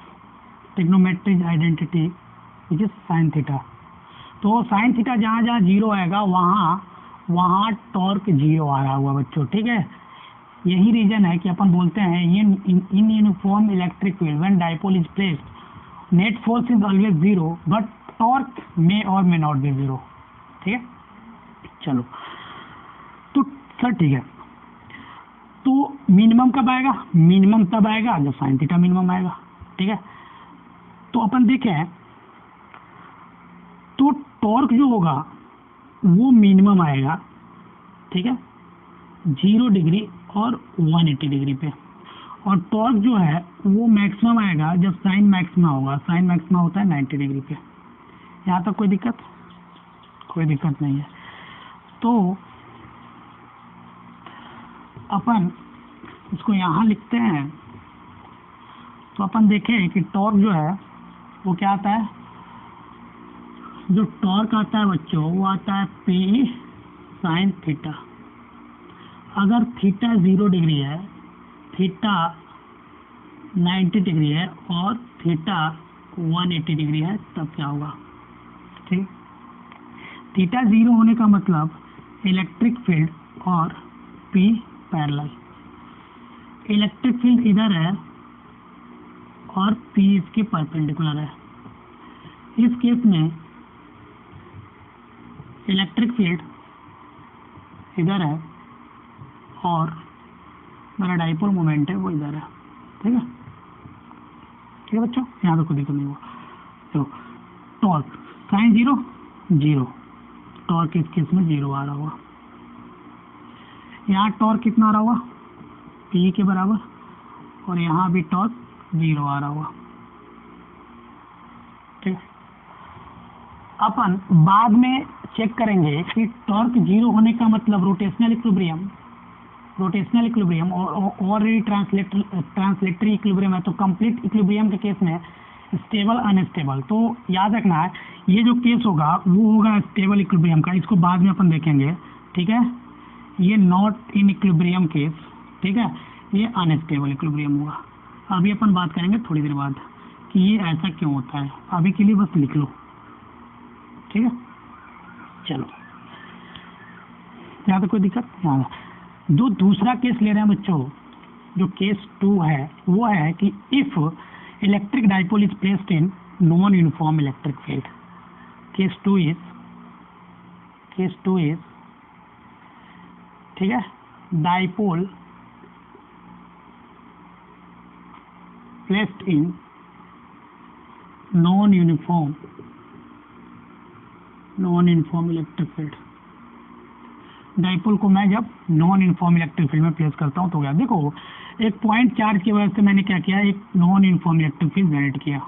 trigonometric identity which is sine theta. तो साइन थीटा जहाँ जहाँ 0 आएगा वहाँ टॉर्क 0 आ रहा होगा बच्चों, ठीक है। यही रीजन है कि अपन बोलते हैं in uniform electric field when dipole is placed net force is always 0 but torque may और मे नॉट बी 0, ठीक है। चलो तो सर ठीक है, तो मिनिमम कब आएगा, मिनिमम तब आएगा जब साइन थीटा मिनिमम आएगा, ठीक है। तो अपन देखें तो टॉर्क जो होगा वो मिनिमम आएगा, ठीक है, 0 डिग्री और 180 डिग्री पे, और टॉर्क जो है वो मैक्सिमम आएगा जब साइन मैक्सिमा होगा, साइन मैक्सिमा होता है 90 डिग्री पे। यहाँ तक कोई दिक्कत नहीं है। तो अपन इसको यहाँ लिखते हैं, तो अपन देखें कि टॉर्क जो है वो क्या आता है, जो टॉर्क आता है बच्चों वो आता है P साइन थीटा। अगर थीटा 0 डिग्री है, थीटा 90 डिग्री है और थीटा 180 डिग्री है, तब क्या होगा, ठीक। थीटा 0 होने का मतलब इलेक्ट्रिक फील्ड और P पैरेलल, इलेक्ट्रिक फील्ड इधर है और P इसके परपेंडिकुलर है। इस केस में इलेक्ट्रिक फील्ड इधर है और मेरा डाइपोल मोमेंट है वो इधर है, ठीक है बच्चों, यहाँ तो कोई दिक्कत नहीं हुआ। तो टॉर्क साइन 0 टॉर्क इस केस में 0 आ रहा होगा। यहाँ टॉर्क कितना आ रहा होगा, P के बराबर, और यहाँ भी टॉर्क 0 आ रहा होगा, ठीक। अपन बाद में चेक करेंगे कि टॉर्क 0 होने का मतलब रोटेशनल इक्विलिब्रियम और ऑलरेडी ट्रांसलेटरी इक्विलिब्रियम है, तो कंप्लीट इक्विलिब्रियम के केस में स्टेबल अनस्टेबल। तो याद रखना है ये जो केस होगा वो होगा स्टेबल इक्विलिब्रियम का, इसको बाद में अपन देखेंगे, ठीक है। ये नॉट इन इक्विलिब्रियम केस, ठीक है, ये अनस्टेबल इक्विलिब्रियम होगा। अभी अपन बात करेंगे थोड़ी देर बाद कि ये ऐसा क्यों होता है, अभी के लिए बस लिख लो, ठीक है। चलो यहाँ तो कोई दिक्कत नहीं। जो दूसरा केस ले रहे हैं बच्चों, जो केस 2 है वो है कि if electric dipole is placed in non uniform electric field, case 2 is ठीक है, dipole placed in non uniform electric field. Dipole को मैं जब नॉन यूनिफॉर्म इलेक्ट्रिक फील्ड में प्लेस करता हूं तो क्या, देखो एक पॉइंट चार्ज की वजह से मैंने क्या किया, एक non uniform electric field generate किया,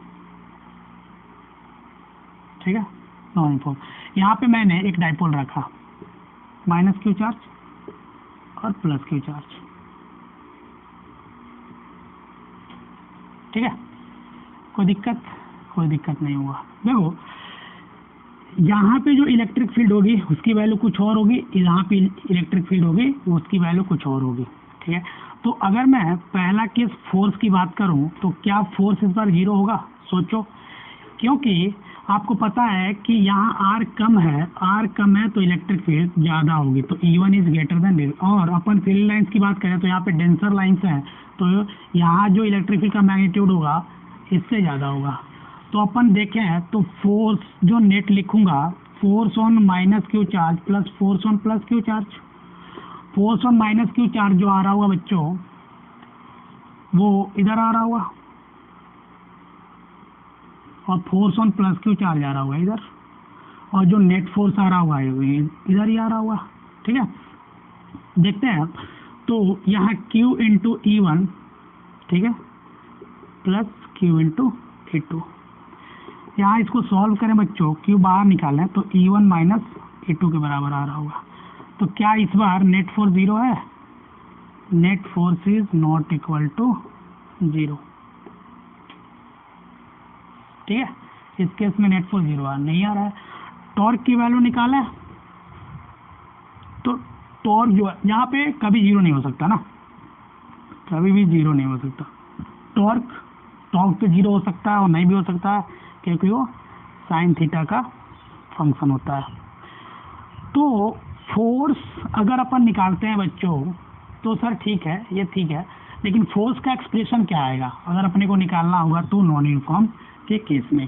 ठीक है, नॉन यूनिफॉर्म। यहाँ पे मैंने एक डाइपोल रखा, माइनस क्यू चार्ज और प्लस क्यू चार्ज, ठीक है, कोई दिक्कत नहीं हुआ। देखो यहाँ पे जो इलेक्ट्रिक फील्ड होगी उसकी वैल्यू कुछ और होगी, यहाँ पे इलेक्ट्रिक फील्ड होगी उसकी वैल्यू कुछ और होगी, ठीक है। तो अगर मैं पहला केस फोर्स की बात करूँ तो क्या फोर्स इस बार 0 होगा? सोचो, क्योंकि आपको पता है कि यहाँ R कम है तो इलेक्ट्रिक फील्ड ज़्यादा होगी, तो E1 इज ग्रेटर देन। और अपन फील्ड लाइंस की बात करें तो यहाँ पे डेंसर लाइंस हैं, तो यहाँ जो इलेक्ट्रिक फील्ड का मैग्नीट्यूड होगा इससे ज़्यादा होगा। तो अपन देखें तो फोर्स जो नेट लिखूंगा, force on minus q charge plus force on plus q charge. Force on minus q charge जो आ रहा होगा बच्चों वो इधर आ रहा होगा, और force on plus q charge आ रहा होगा इधर, और जो नेट फोर्स आ रहा होगा इधर ही आ रहा होगा, ठीक है। देखते हैं तो यहाँ Q इंटू E1, ठीक है, प्लस Q इंटू E2। यहाँ इसको सॉल्व करें बच्चों, Q बाहर निकालें तो E1 माइनस E2 के बराबर आ रहा होगा। तो क्या इस बार नेट फोर्स 0 है? Net force is not equal to 0, ठीक है। इस केस में नेट फोर्स 0 नहीं आ रहा है। टॉर्क की वैल्यू निकालें तो टॉर्क जो है यहाँ पे कभी 0 नहीं हो सकता ना, कभी भी 0 नहीं हो सकता। टॉर्क पे 0 हो सकता है और नहीं भी हो सकता है, क्योंकि वो साइन थीटा का फंक्शन होता है। तो फोर्स अगर अपन निकालते हैं बच्चों तो सर ठीक है, ये ठीक है, लेकिन फोर्स का एक्सप्रेशन क्या आएगा अगर अपने को निकालना होगा तो नॉन यूनिफॉर्म के केस में।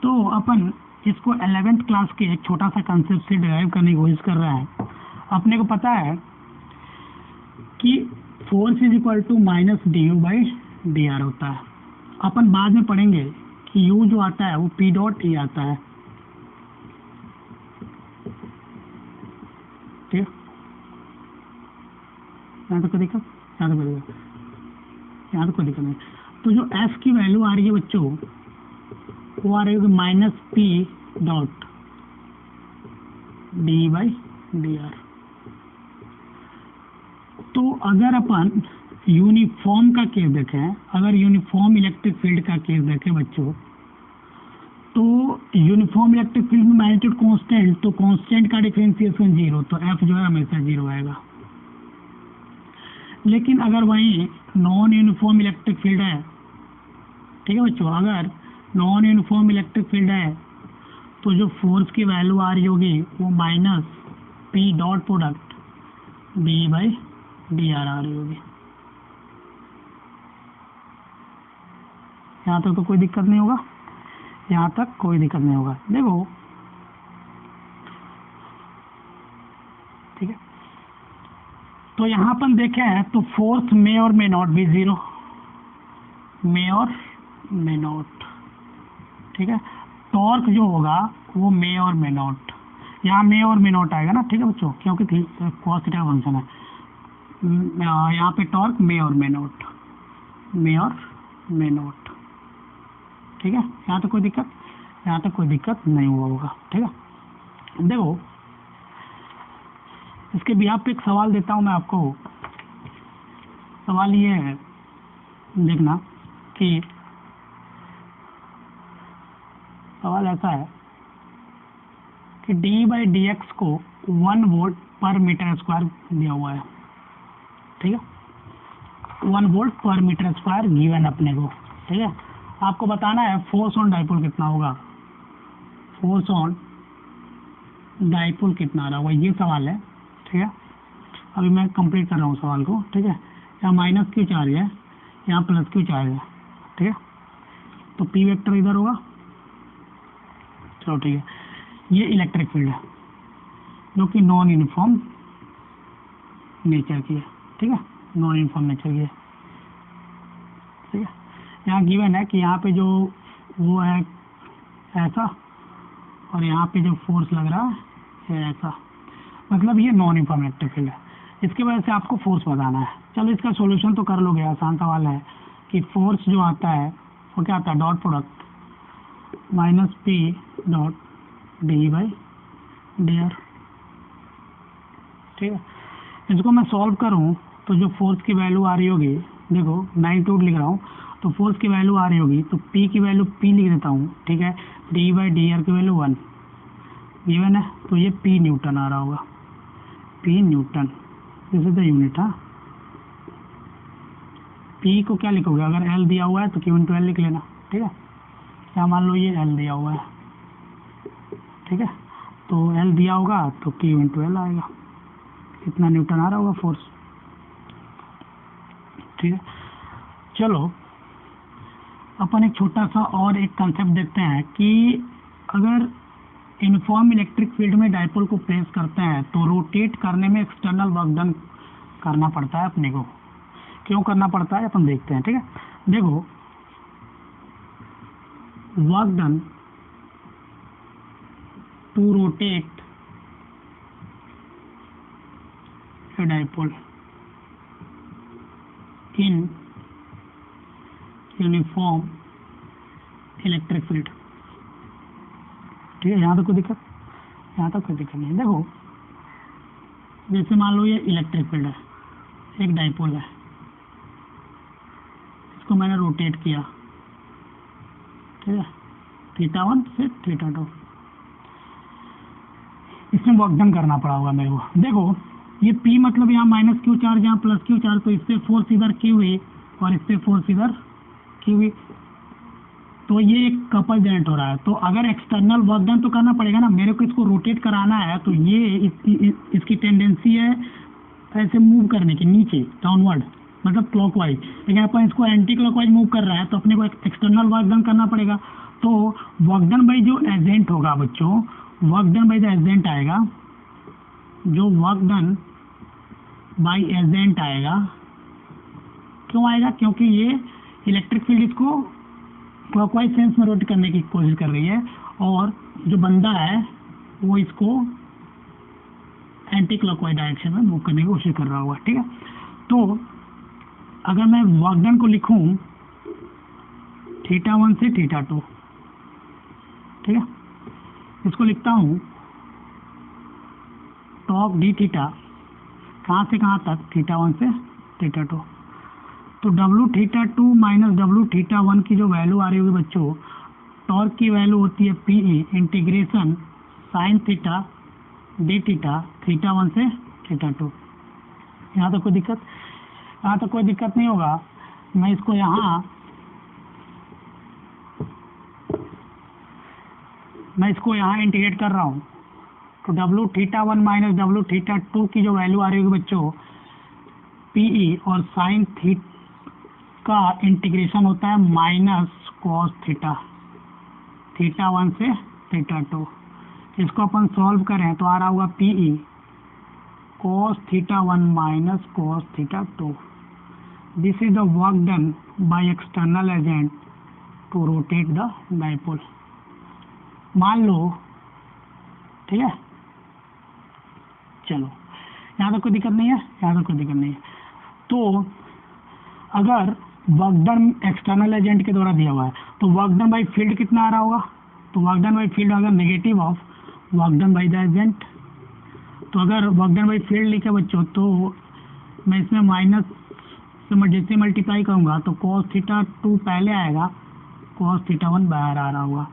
तो अपन इसको 11th क्लास के एक छोटा सा कंसेप्ट से डिराइव करने की कोशिश कर रहे हैं। अपने को पता है कि force is equal to minus du/dr होता है। अपन बाद में पढ़ेंगे कि u जो आता है वो P डॉट E आता है, ठीक है। यहाँ तो कोई दिक्कत नहीं। तो जो f की वैल्यू आ रही है बच्चों वो आ रही होगी माइनस P डॉट d/dr। तो अगर अपन यूनिफॉर्म का केस देखें, अगर यूनिफॉर्म इलेक्ट्रिक फील्ड का केस देखें बच्चों, तो यूनिफॉर्म इलेक्ट्रिक फील्ड में मैग्नीट्यूड कांस्टेंट, तो कांस्टेंट का डिफरेंशिएशन 0, तो f जो है हमेशा 0 आएगा। लेकिन अगर वही नॉन यूनिफॉर्म इलेक्ट्रिक फील्ड है, ठीक है बच्चों, अगर नॉन यूनिफॉर्म इलेक्ट्रिक फील्ड है तो जो फोर्स की वैल्यू आ रही होगी वो minus P dot product d/dr आ रही होगी। यहाँ तक तो कोई दिक्कत नहीं होगा, यहाँ तक कोई दिक्कत नहीं होगा। देखो ठीक है, तो यहाँ पर देखें तो फोर्स मे और मे नॉट भी 0, मे और मे नॉट, ठीक है। टॉर्क जो होगा वो मे और मे नॉट, यहाँ मे और मे नॉट आएगा ना, ठीक है बच्चों, क्योंकि कॉस थीटा का फंक्शन है। यहाँ पे टॉर्क मे और मे नॉट, ठीक है। यहाँ तो कोई दिक्कत नहीं हुआ होगा, ठीक है। देखो इसके बिहाफ पे एक सवाल देता हूँ मैं आपको। सवाल ये है, देखना कि सवाल ऐसा है कि d/dx को 1 वोल्ट पर मीटर स्क्वायर दिया हुआ है, ठीक है, 1 वोल्ट पर मीटर स्क्वायर गिवन अपने को, ठीक है। आपको बताना है फोर्स ऑन डाइपोल कितना होगा, फोर्स ऑन डाइपोल कितना आ रहा होगा, ये सवाल है, ठीक है। अभी मैं कंप्लीट कर रहा हूँ सवाल को, ठीक है। यहाँ माइनस क्यू चार्ज है, यहाँ प्लस क्यू चार्ज है, ठीक है। तो P वेक्टर इधर होगा, चलो ठीक है। ये इलेक्ट्रिक फील्ड है जो कि नॉन यूनिफॉर्म नेचर की है, ठीक है, नॉन यूनिफॉर्म नेचर की है, ठीक है। यहाँ गिवन है कि यहाँ पे जो वो है ऐसा, और यहाँ पे जो फोर्स लग रहा है ऐसा, मतलब ये नॉन यूनिफॉर्म इलेक्ट्रिक फील्ड है। इसके वजह से आपको फोर्स बताना है। चलो इसका सॉल्यूशन तो कर लोगे, आसान सवाल है कि फोर्स जो आता है वो क्या आता है, dot product minus P dot D by D R. ठीक है, इसको मैं सॉल्व करूँ तो जो फोर्स की वैल्यू आ रही होगी, देखो मैग्नीट्यूड लिख रहा हूँ तो फोर्स की वैल्यू आ रही होगी, तो P की वैल्यू P लिख देता हूँ। ठीक है, डी बाई डी आर की वैल्यू 1 गिवन है, तो ये P न्यूटन आ रहा होगा, P Newton, this is the unit. हाँ, P को क्या लिखोगे, अगर L दिया हुआ है तो Q इंटू L लिख लेना। ठीक है, क्या मान लो ये L दिया हुआ है। ठीक है, तो L दिया होगा तो Q इंटू L आएगा, कितना न्यूटन आ रहा होगा फोर्स। ठीक है, चलो अपन एक छोटा सा और एक कंसेप्ट देखते हैं कि अगर यूनिफॉर्म इलेक्ट्रिक फील्ड में डाइपोल को प्लेस करते हैं तो रोटेट करने में एक्सटर्नल वर्क डन करना पड़ता है अपने को। क्यों करना पड़ता है अपन देखते हैं। ठीक है, देखो work done to rotate a dipole in uniform electric field. ठीक है, यहाँ तक कोई दिक्कत, यहाँ तक कोई दिक्कत नहीं। देखो जैसे मान लो ये इलेक्ट्रिक फील्ड है, एक डाइपोल है, इसको मैंने रोटेट किया। ठीक है, θ1 से θ2, इसमें वर्क डन करना पड़ा होगा मेरे को। देखो ये P मतलब यहाँ माइनस क्यू चार्ज, यहाँ प्लस क्यू चार्ज, तो इससे फोर्स इधर क्यू हुई और इससे फोर्स इधर क्यू हुई, तो ये एक कपल जनरेट हो रहा है। तो अगर एक्सटर्नल वर्क डन तो करना पड़ेगा ना, मेरे को इसको रोटेट कराना है, तो ये इसकी टेंडेंसी है ऐसे मूव करने की, नीचे डाउनवर्ड मतलब क्लॉकवाइज, लेकिन अपन इसको एंटी क्लॉकवाइज मूव कर रहा है, तो अपने को एक्सटर्नल वर्क डन करना पड़ेगा। तो वर्क डन बाई जो एजेंट होगा बच्चों, work done by the agent आएगा, जो वर्क डन बाई एजेंट आएगा, क्यों आएगा, क्योंकि ये इलेक्ट्रिक फील्ड इसको क्लॉकवाइज सेंस में रोटेट करने की कोशिश कर रही है और जो बंदा है वो इसको एंटी क्लॉकवाइज डायरेक्शन में मूव करने की कोशिश कर रहा होगा। ठीक है, तो अगर मैं वर्क डन को लिखूं θ1 से θ2, ठीक है, इसको लिखता हूँ टॉर्क डी थीटा, कहाँ से कहाँ तक, θ1 से θ2, तो W θ2 माइनस W θ1 की जो वैल्यू आ रही होगी बच्चों, टॉर्क की वैल्यू होती है PE integration sine theta d theta, θ1 से θ2। यहाँ तक कोई दिक्कत, यहाँ तक कोई दिक्कत नहीं होगा। मैं इसको यहाँ इंटीग्रेट कर रहा हूँ, तो W θ1 माइनस W θ2 की जो वैल्यू आ रही होगी बच्चों, PE और साइन थीटा का इंटीग्रेशन होता है माइनस कॉस थीटा, θ1 से θ2। इसको अपन सॉल्व करें तो आ रहा होगा PE cos θ1 minus cos θ2। This is the work done by external agent to rotate the dipole. मान लो, ठीक है, चलो यहाँ तक कोई दिक्कत नहीं है, यहाँ तक कोई दिक्कत नहीं है। तो अगर वर्क डन एक्सटर्नल एजेंट के द्वारा दिया हुआ है तो वर्क डन बाई फील्ड कितना आ रहा होगा, तो वर्क डन बाई फील्ड अगर negative of work done by the agent, तो अगर वर्क डन बाई फील्ड लिखे बच्चों तो मैं इसमें माइनस से जैसे मल्टीप्लाई करूँगा तो cos θ2 पहले आएगा, cos θ1 बाहर आ रहा होगा।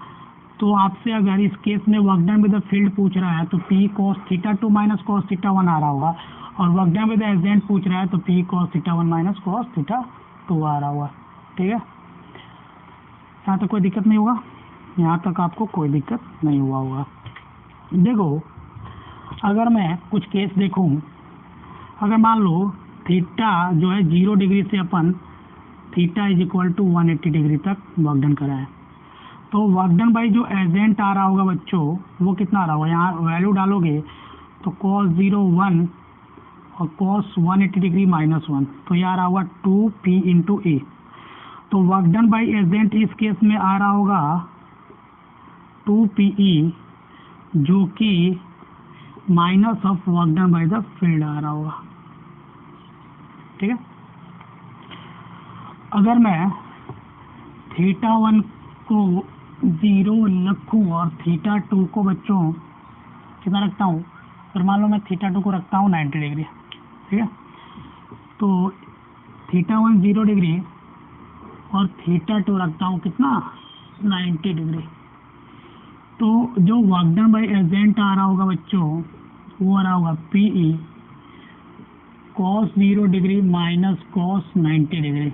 तो आपसे अगर इस केस में work done with the field पूछ रहा है तो P cos θ2 माइनस cos θ1 आ रहा होगा, और work done with the agent पूछ रहा है तो P cos θ1 माइनस cos θ2 आ रहा होगा। ठीक है, यहाँ तक कोई दिक्कत नहीं होगा, यहाँ तक आपको कोई दिक्कत नहीं हुआ होगा। देखो अगर मैं कुछ केस देखूं, अगर मान लो थीटा जो है 0 डिग्री से अपन theta is equal to 180 degree तक वर्क डन करा है, तो वर्क डन बाई जो एजेंट आ रहा होगा बच्चों वो कितना आ रहा होगा, यहाँ वैल्यू डालोगे तो cos 0 1 और cos 180 डिग्री माइनस 1, तो ये आ रहा होगा 2P इंटू ए। तो वर्क डन बाई एजेंट इस केस में आ रहा होगा 2PE, जो कि minus of work done by the field आ रहा होगा। ठीक है, अगर मैं θ1 को 0 रखूँ और थीटा 2 को बच्चों कितना रखता हूँ, फिर मान लो मैं थीटा 2 को रखता हूँ 90 डिग्री, ठीक है। तो थीटा 1 0 डिग्री और थीटा 2 रखता हूँ कितना 90 डिग्री। तो जो वर्क डन बाय एजेंट आ रहा होगा बच्चों वो आ रहा होगा PE cos 0 degree minus cos 90 degree.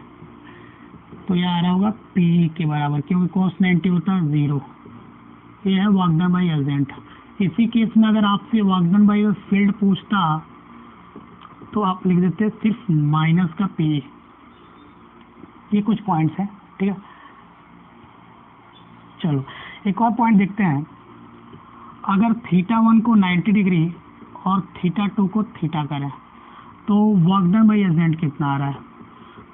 तो यह आ रहा होगा PE के बराबर, क्योंकि cos 90 होता है 0। ये है वर्क डन बाय एजेंट। इसी केस में अगर आपसे वर्क डन बाय फील्ड पूछता तो आप लिख देते सिर्फ माइनस का PE। ये कुछ पॉइंट्स हैं, ठीक है। चलो एक और पॉइंट देखते हैं। अगर थीटा 1 को 90 डिग्री और थीटा 2 को थीटा करें तो वर्क डन बाय एजेंट कितना आ रहा है,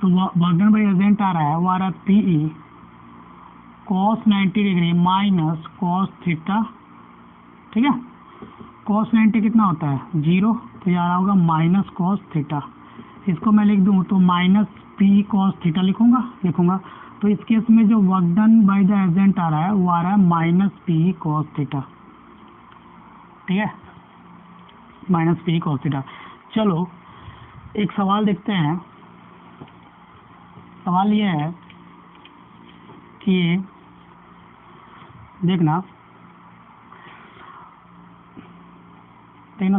तो वर्क डन बाय एजेंट आ रहा है वो आ रहा है PE cos 90 degree minus cos theta, ठीक है। cos 90 कितना होता है 0, तो ये आ रहा होगा माइनस cos थीटा। इसको मैं लिख दूँ तो माइनस PE cos थीटा लिखूंगा। तो इस केस में जो work done by the agent आ रहा है वो आ रहा है माइनस PE cos थीटा, ठीक है, माइनस PE cos थीटा। चलो एक सवाल देखते हैं। सवाल ये है कि देखना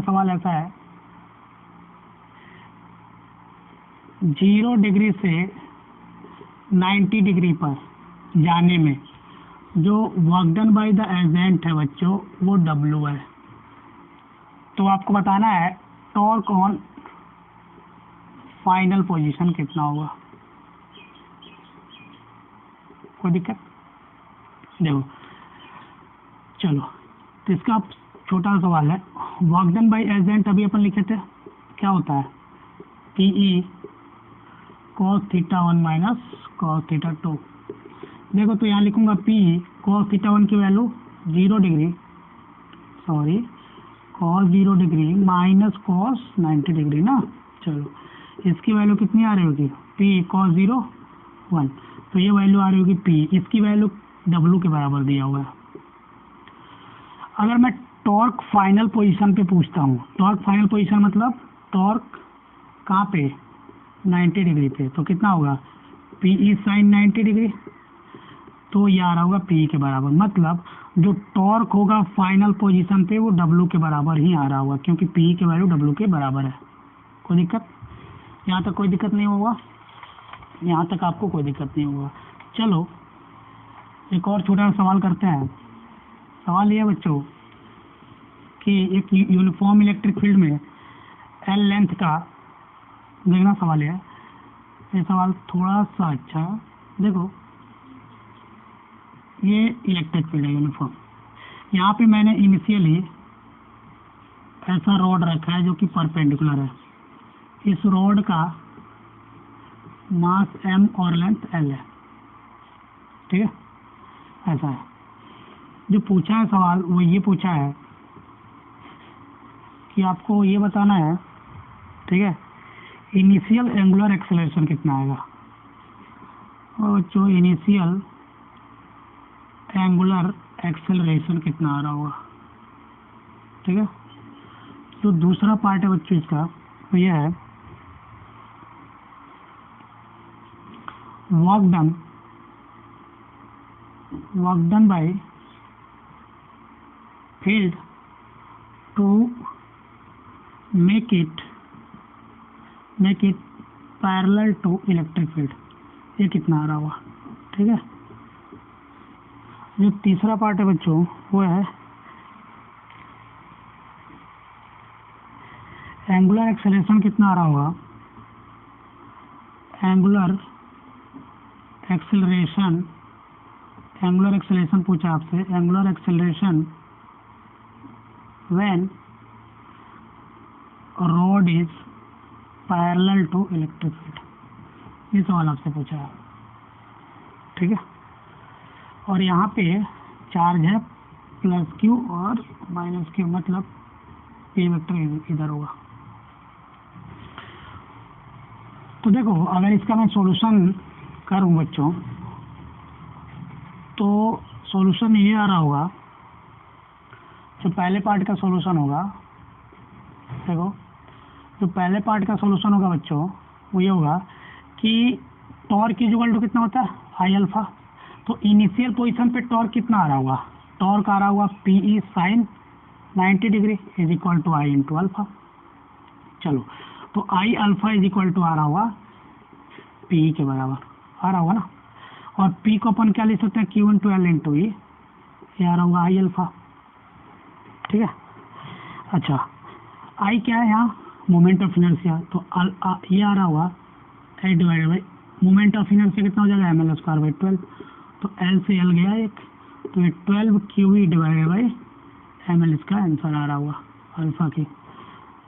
सवाल ऐसा है, 0 डिग्री से 90 डिग्री पर जाने में जो work done by the agent है बच्चों वो W है। तो आपको बताना है टॉर्क ऑन फाइनल पोजीशन कितना होगा। कोई दिक्कत देखो, चलो तो इसका छोटा सवाल है। वर्क डन बाय एजेंट अभी अपन लिखे थे क्या होता है PE cos theta 1 minus cos theta 2। देखो तो यहाँ लिखूंगा PE cos थीटा 1 की value 0 degree cos 0 degree minus cos 90 degree ना। चलो इसकी वैल्यू कितनी आ रही होगी PE cos 0 1, तो ये वैल्यू आ रही होगी PE, इसकी वैल्यू W के बराबर दिया हुआ है। अगर मैं टॉर्क फाइनल पोजीशन पे पूछता हूँ, टॉर्क फाइनल पोजीशन मतलब टॉर्क कहाँ पे 90 डिग्री पे, तो कितना होगा PE sin 90 डिग्री, तो ये आ रहा होगा PE के बराबर। मतलब जो टॉर्क होगा फाइनल पोजीशन पे वो W के बराबर ही आ रहा होगा, क्योंकि PE की वैल्यू W के बराबर है। कोई दिक्कत, यहाँ तक कोई दिक्कत नहीं होगा, यहाँ तक आपको कोई दिक्कत नहीं होगा। चलो एक और छोटा सवाल करते हैं। सवाल ये है बच्चों कि एक यूनिफॉर्म इलेक्ट्रिक फील्ड में L लेंथ का, देखना सवाल है, ये सवाल थोड़ा सा अच्छा देखो, ये इलेक्ट्रिक फील्ड है यूनिफॉर्म। यहाँ पे मैंने इनिशियली ऐसा रॉड रखा है जो कि परपेंडिकुलर है। इस रॉड का मास M और लेंथ L है, ठीक है, ऐसा है। जो पूछा है सवाल वो ये पूछा है कि आपको ये बताना है, ठीक है, इनिशियल एंगुलर एक्सेलरेशन कितना आएगा। और जो इनिशियल एंगुलर एक्सेलरेशन कितना आ रहा होगा, ठीक है। जो दूसरा पार्ट है बच्चों इसका वो ये है work done by field to make it parallel to electric field, ये कितना आ रहा होगा, ठीक है। जो तीसरा पार्ट है बच्चों वो है एंगुलर एक्सेलरेशन कितना आ रहा होगा। एंगुलर एक्सेलरेशन पूछा आपसे, angular acceleration when rod is parallel to electric field, ये सवाल आपसे पूछा है, ठीक है। और यहाँ पे चार्ज है प्लस Q और माइनस Q, मतलब ये वेक्टर इधर होगा। तो देखो अगर इसका मैं सॉल्यूशन करूँ बच्चों तो सॉल्यूशन ये आ रहा होगा, जो पहले पार्ट का सॉल्यूशन होगा, देखो जो पहले पार्ट का सॉल्यूशन होगा बच्चों वो ये होगा कि टॉर्क इक्वल टू कितना होता है आई अल्फा। तो इनिशियल पोजीशन पे टॉर्क कितना आ रहा होगा, टॉर्क आ रहा होगा P E sine 90 degree is equal to I into alpha. चलो तो I alpha is equal to आ रहा होगा पी के बराबर आ रहा होगा ना, और पी को अपन क्या लिख सकते हैं क्यू इंटू एल इंटू ई, ये आ रहा होगा आई अल्फा। ठीक है, अच्छा आई क्या है यहाँ मोमेंट ऑफ इनर्शिया, तो ये आ रहा होगा A divided by moment of inertia कितना हो जाएगा एम एल स्क्वायर बाई 12, तो एल से एल गया एक, तो ये 12 Q E divided by M L इसका आंसर आ रहा होगा अल्फा की।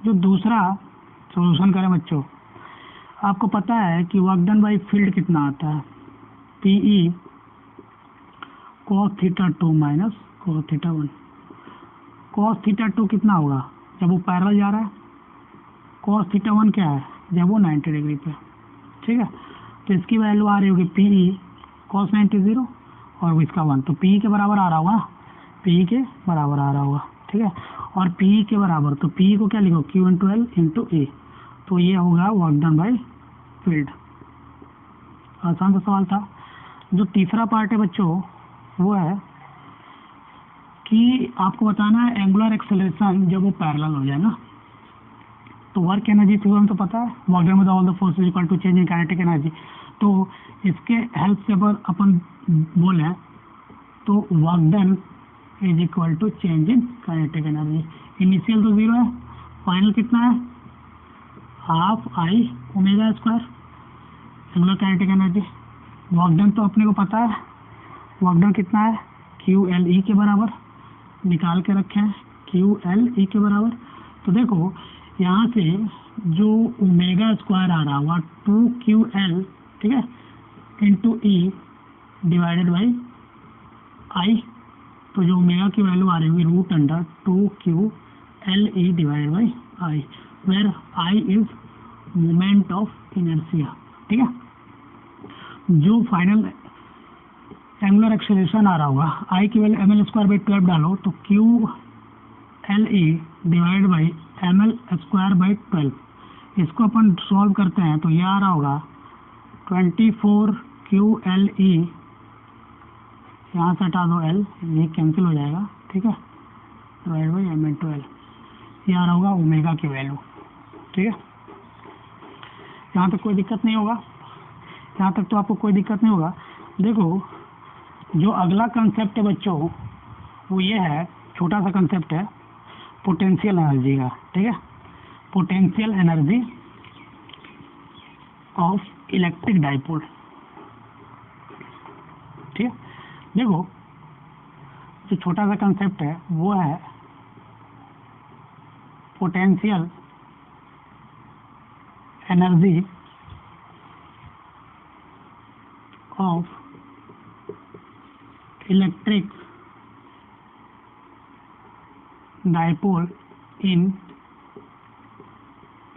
जो दूसरा सॉल्यूशन करें बच्चों, आपको पता है कि वर्क डन बाई फील्ड कितना आता है P E cos theta 2 minus cos theta 1। cos theta 2 कितना होगा जब वो पैरेलल जा रहा है, cos थीटा 1 क्या है जब वो 90 डिग्री पे। ठीक है, तो इसकी वैल्यू आ रही होगी पी ई cos 90 0 और इसका 1, तो पी के बराबर आ रहा होगा, पी के बराबर आ रहा होगा। ठीक है, और पी के बराबर तो पी को क्या लिखो Q into L into a, तो ये होगा वर्क डन बाई फील्ड। आसान सा सवाल था। जो तीसरा पार्ट है बच्चों वो है कि आपको बताना है एंगुलर एक्सेलरेशन जब वो पैरेलल हो जाए ना, तो वर्क एनर्जी थ्योरम तो पता है, work done with all the forces equal to change in kinetic energy. तो इसके हेल्प से अपन बोले तो work done is equal to change in kinetic energy. Initial तो 0 है, फाइनल कितना है half I omega square angular kinetic energy. Work done तो अपने को पता है, वर्क डन कितना है क्यू एल ई के बराबर, निकाल के रखे हैं क्यू एल ई के बराबर। तो देखो यहाँ से जो ओमेगा स्क्वायर आ रहा होगा 2 क्यू एल, ठीक है, into E divided by I, तो जो ओमेगा की वैल्यू आ रही होगी root under 2 Q L E divided by I, where I is moment of inertia. ठीक है, जो फाइनल एंगुलर एक्सेलरेशन आ रहा होगा आई की value M L square by 12 डालो, तो Q L E divide by M L square by 12, इसको अपन सॉल्व करते हैं तो ये आ रहा होगा 24 क्यू एल ई, यहाँ से हटा दो एल, ये कैंसिल हो जाएगा। ठीक है, divide by M into L, ये आ रहा होगा ओमेगा की वैल्यू। ठीक है, यहाँ तक कोई दिक्कत नहीं होगा, यहाँ तक तो आपको कोई दिक्कत नहीं होगा। देखो जो अगला कंसेप्ट है बच्चों वो ये है, छोटा सा कंसेप्ट है पोटेंशियल एनर्जी का। ठीक है, potential energy of electric dipole. ठीक है, देखो जो छोटा सा कंसेप्ट है वो है potential energy of electric dipole in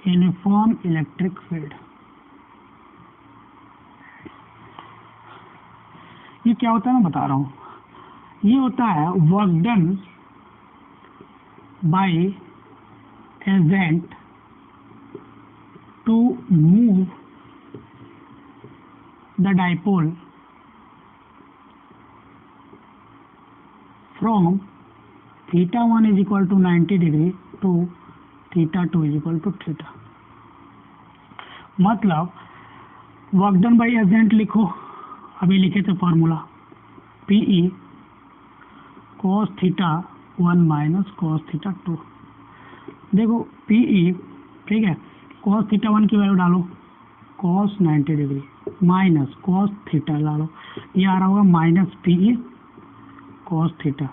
uniform electric field. ये क्या होता है मैं बता रहा हूँ, ये होता है work done by agent to move the dipole from theta 1 is equal to 90 degree to theta 2 is equal to theta. मतलब वर्क डन बाय एजेंट लिखो, अभी लिखे थे formula P E cos theta 1 minus cos theta 2। देखो P E, ठीक है, cos theta 1 की value डालो cos 90 degree minus cos theta डालो, ये आ रहा होगा minus P E cos theta.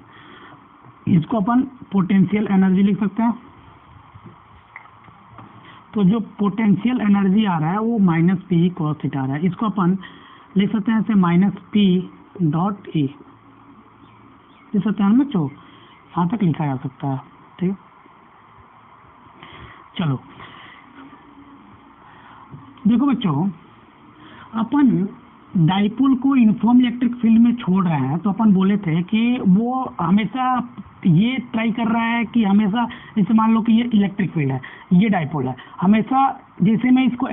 इसको अपन पोटेंशियल एनर्जी लिख सकते हैं। तो जो पोटेंशियल एनर्जी आ रहा है वो माइनस पी कॉस थीटा आ रहा है, इसको अपन लिख सकते हैं ऐसे माइनस पी डॉट ई, लिख सकते हैं बच्चों, यहाँ तक लिखा जा सकता है। ठीक है, चलो देखो बच्चों अपन डाइपोल को यूनिफॉर्म इलेक्ट्रिक फील्ड में छोड़ रहे हैं, तो अपन बोले थे कि वो हमेशा ये ट्राई कर रहा है कि हमेशा, जैसे मान लो कि ये इलेक्ट्रिक फील्ड है, ये डाइपोल है, हमेशा जैसे मैं इसको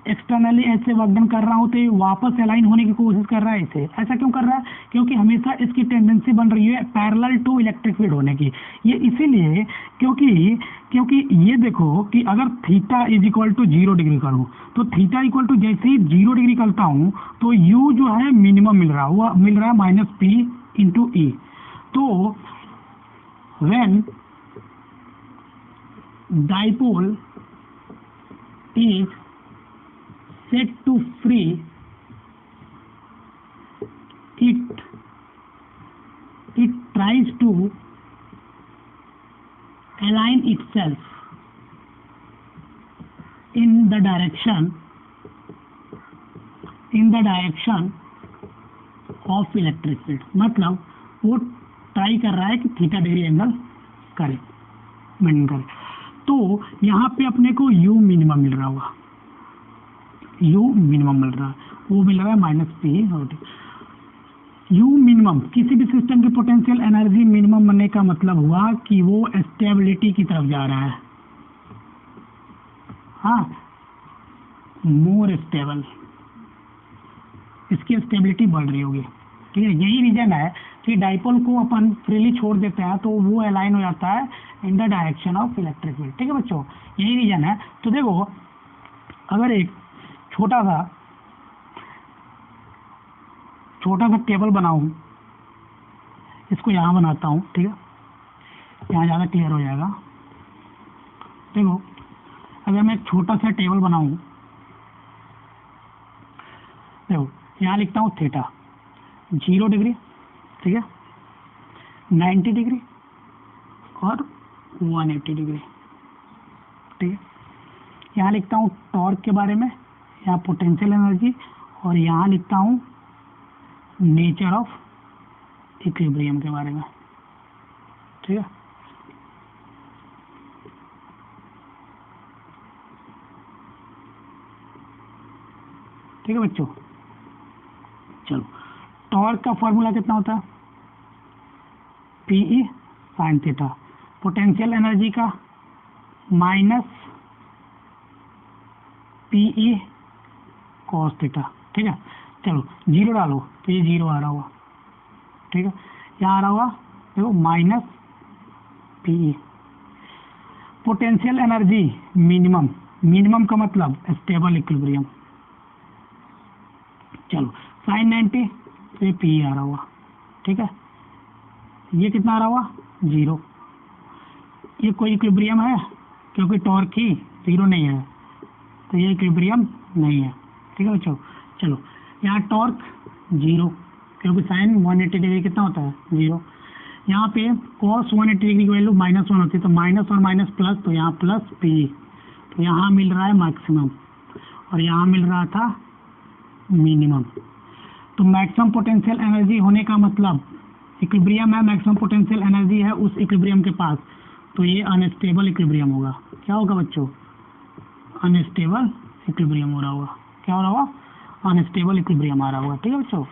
एक्सटर्नली ऐसे वर्क डन कर रहा हूँ तो ये वापस अलाइन होने की कोशिश कर रहा है इसे। ऐसा क्यों कर रहा है? क्योंकि हमेशा इसकी टेंडेंसी बन रही है पैरेलल टू इलेक्ट्रिक फील्ड होने की। ये इसीलिए क्योंकि क्योंकि ये देखो कि अगर theta is equal to 0 degree करूँ, तो थीटा इक्वल टू जैसे ही 0 डिग्री करता हूँ तो यू जो है मिनिमम मिल रहा है, वो मिल रहा है माइनस पी इंटू ई। तो when dipole is set to free, it tries to align itself in the direction of electric field। मतलब वो ट्राई कर रहा है कि थीटा डिग्री एंगल करे, मेंटेन करे। तो यहाँ पे अपने को u मिनिमम मिल रहा होगा, u मिनिमम मिल रहा है, वो मिल रहा है माइनस पी। u मिनिमम, किसी भी सिस्टम की पोटेंशियल एनर्जी मिनिमम बनने का मतलब हुआ कि वो स्टेबिलिटी की तरफ जा रहा है, हाँ, मोर स्टेबल, इसकी स्टेबिलिटी बढ़ रही होगी। ठीक है, यही रीजन है कि डाइपोल को अपन फ्रीली छोड़ देते हैं तो वो अलाइन हो जाता है in the direction of electric field. ठीक है बच्चों, यही रीजन है। तो देखो, अगर एक छोटा सा टेबल बनाऊं, इसको यहाँ बनाता हूँ, ठीक है, यहाँ ज़्यादा क्लियर हो जाएगा। देखो, अगर मैं एक छोटा सा टेबल बनाऊं, देखो यहाँ लिखता हूँ थीटा 0 डिग्री, ठीक है, 90 डिग्री और 180 डिग्री। ठीक है, यहाँ लिखता हूँ टॉर्क के बारे में, यहाँ पोटेंशियल एनर्जी, और यहाँ लिखता हूँ नेचर ऑफ इक्विलिब्रियम के बारे में। ठीक है, ठीक है बच्चों, चलो, टॉर्क का फॉर्मूला कितना होता है? PE sine theta, potential energy का माइनस पीई कॉस थीटा। ठीक है, चलो 0 डालो तो ये 0 आ रहा होगा। ठीक है, यहाँ आ रहा होगा, देखो minus PE. Potential energy minimum, minimum का मतलब स्टेबल इक्विलिब्रियम। चलो साइन 90 तो ये पी आ रहा होगा। ठीक है, ये कितना आ रहा होगा? 0। ये कोई इक्विलिब्रियम है? क्योंकि टॉर्क ही 0 नहीं है तो ये इक्विलिब्रियम नहीं है। ठीक है बच्चों, चलो यहाँ टॉर्क 0, क्योंकि साइन 180 डिग्री कितना होता है? 0। यहाँ पे कॉस 180 डिग्री की वैल्यू -1 होती है, तो माइनस और माइनस प्लस, तो यहाँ प्लस पी। तो यहाँ मिल रहा है मैक्सिमम और यहाँ मिल रहा था मिनिमम। तो मैक्सिमम पोटेंशियल एनर्जी होने का मतलब इक्विलिब्रियम है, मैक्सिमम पोटेंशियल एनर्जी है उस इक्विलिब्रियम के पास, तो ये अनस्टेबल इक्विलिब्रियम होगा। क्या होगा बच्चों? अनस्टेबल इक्विलिब्रियम हो रहा होगा। क्या हो रहा होगा? अनस्टेबल इक्विलिब्रियम आ रहा होगा। ठीक है बच्चों,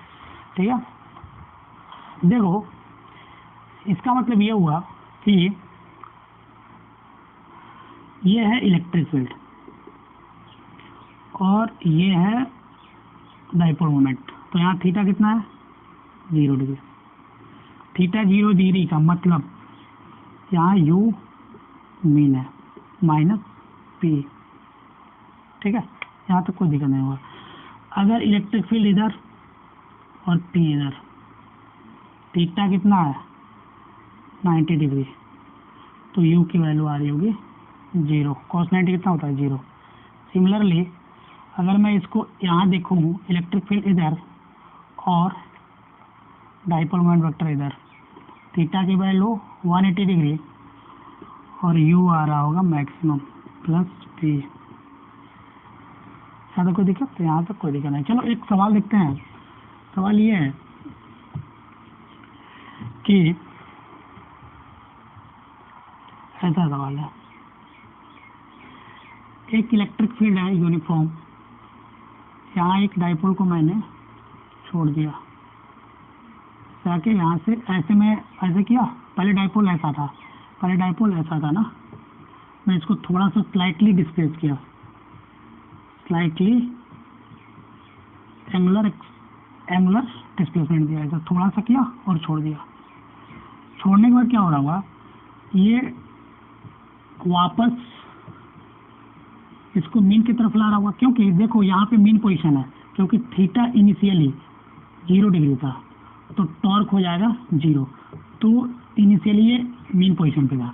ठीक है। देखो, इसका मतलब ये हुआ कि ये है इलेक्ट्रिक फील्ड और ये है डाइपोल मोमेंट। तो यहाँ थीटा कितना है? 0 डिग्री। थीटा 0 डिग्री का मतलब यहाँ यू मीन है माइनस पी। ठीक है, यहाँ तक कोई दिक्कत नहीं होगा। अगर इलेक्ट्रिक फील्ड इधर और पी इधर, थीटा कितना है? 90 डिग्री, तो यू की वैल्यू आ रही होगी 0। कॉस 90 कितना होता है? 0। सिमिलरली अगर मैं इसको यहाँ देखूँ, इलेक्ट्रिक फील्ड इधर और डाइपोल मोमेंट वेक्टर इधर, थीटा की वैल्यू 180 डिग्री और यू आ रहा होगा मैक्सिमम प्लस पी। यहाँ तक कोई दिक्कत? तो यहाँ तक कोई दिक्कत नहीं। चलो एक सवाल देखते हैं। सवाल ये है कि ऐसा सवाल है, एक इलेक्ट्रिक फील्ड है यूनिफॉर्म, यहाँ एक डाइपोल को मैंने छोड़ दिया, जाके यहाँ से ऐसे में ऐसे किया, पहले डाइपोल ऐसा था, पहले डाइपोल ऐसा था ना, मैं इसको थोड़ा सा स्लाइटली डिस्प्लेस किया, स्लाइटली एंगुलर डिस्प्लेसमेंट दिया, ऐसा थोड़ा सा किया और छोड़ दिया। छोड़ने के बाद क्या हो रहा होगा, ये वापस इसको मीन की तरफ ला रहा होगा, क्योंकि देखो यहाँ पे मीन पोजीशन है, क्योंकि थीटा इनिशियली 0 डिग्री था, तो टॉर्क हो जाएगा 0, तो इनिशियली ये मीन पोजीशन पे था।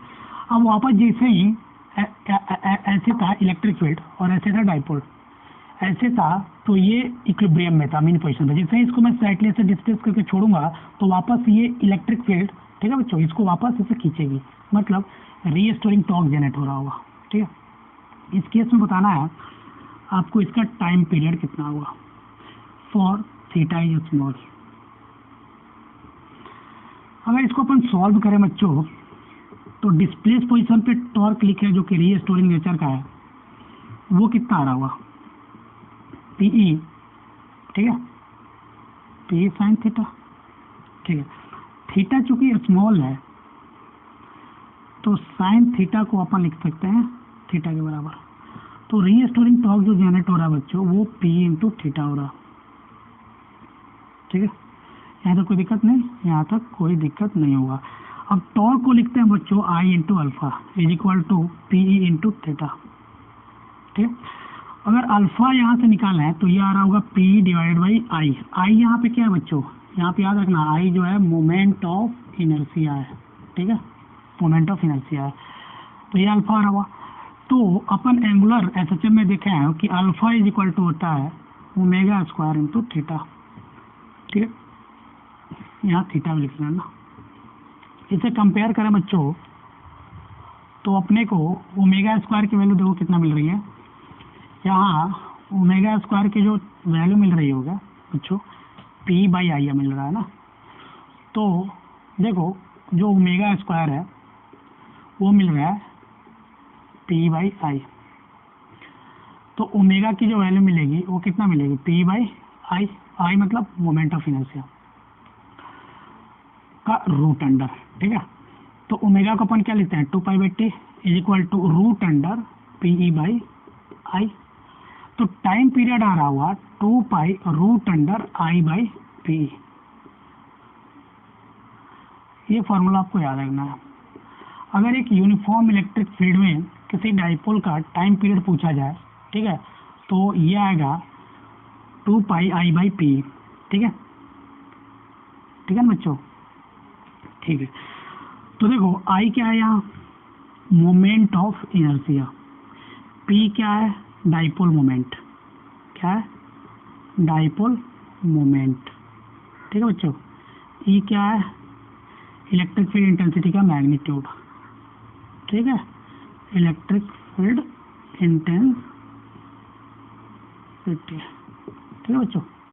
अब वापस जैसे ही ऐसे था इलेक्ट्रिक फील्ड और ऐसे था डाइपोल, ऐसे था तो ये इक्विलिब्रियम में था, मीन पोजीशन पे। जैसे ही इसको मैं स्लाइटली से डिस्प्लेस करके छोड़ूंगा तो वापस ये इलेक्ट्रिक फील्ड, ठीक है बच्चों, इसको वापस इसे खींचेगी, मतलब रीस्टोरिंग टॉर्क जनरेट हो रहा होगा। ठीक है, इस केस में बताना है आपको इसका टाइम पीरियड कितना होगा फॉर थीटा इज स्मॉल। अगर इसको अपन सॉल्व करें बच्चों तो डिस्प्लेस पोजीशन पे टॉर्क लिखे जो कि रीस्टोरिंग नेचर का है, वो कितना आ रहा होगा, पीई, ठीक है, पीई साइन थीटा। ठीक है, थीटा चूंकि स्मॉल है तो साइन थीटा को अपन लिख सकते हैं थीटा के बराबर। तो रीस्टोरिंग टॉर्क जो जनरेट हो रहा है बच्चों वो पी इंटू थीटा हो रहा। ठीक है, यहाँ तक कोई दिक्कत नहीं, यहाँ तक कोई दिक्कत नहीं होगा। अब टॉर्क को लिखते हैं बच्चों I into alpha is equal to P E into theta. ठीक है, अगर अल्फा यहाँ से निकालना है तो ये आ रहा होगा पी डिवाइडेड बाई आई। आई यहाँ पे क्या है बच्चों, यहाँ पे याद रखना आई जो है मोमेंट ऑफ इनर्शिया है। ठीक है, मोमेंट ऑफ इनर्शिया है, तो ये अल्फा आ रहा हुआ। तो अपन एंगुलर एसएचएम में देखे हैं कि अल्फा इज इक्वल टू होता है ओमेगा स्क्वायर इंटू थीटा। ठीक है, यहाँ थीटा भी लिख लेना। इसे कंपेयर करें बच्चों तो अपने को ओमेगा स्क्वायर की वैल्यू देखो कितना मिल रही है, यहाँ ओमेगा स्क्वायर की जो वैल्यू मिल रही होगा बच्चों पी बाई आई मिल रहा है ना। तो देखो जो ओमेगा स्क्वायर है वो मिल रहा है पी बाई आई, तो ओमेगा की जो वैल्यू मिलेगी वो कितना मिलेगी, पी बाई आई। आई मतलब मोमेंट ऑफ इनर्शिया का रूट अंडर। ठीक है, तो ओमेगा को अपन क्या लिखते हैं 2π/t is equal to root under P E by I. तो टाइम पीरियड आ रहा हुआ 2π root under I by P. ये फॉर्मूला आपको याद रखना है। अगर एक यूनिफॉर्म इलेक्ट्रिक फील्ड में किसी डाइपोल का टाइम पीरियड पूछा जाए, ठीक है, तो ये आएगा 2π आई बाई पी। ठीक है, ठीक है ना बच्चों, ठीक है। तो देखो आई क्या है यहाँ, मोमेंट ऑफ इनर्शिया, पी क्या है, डाइपोल मोमेंट, क्या है, डाइपोल मोमेंट। ठीक है बच्चों, ई क्या है, इलेक्ट्रिक फील्ड इंटेंसिटी का मैग्नीट्यूड। ठीक है, इलेक्ट्रिक फील्ड इंटेंसिटी। ठीक है बच्चों।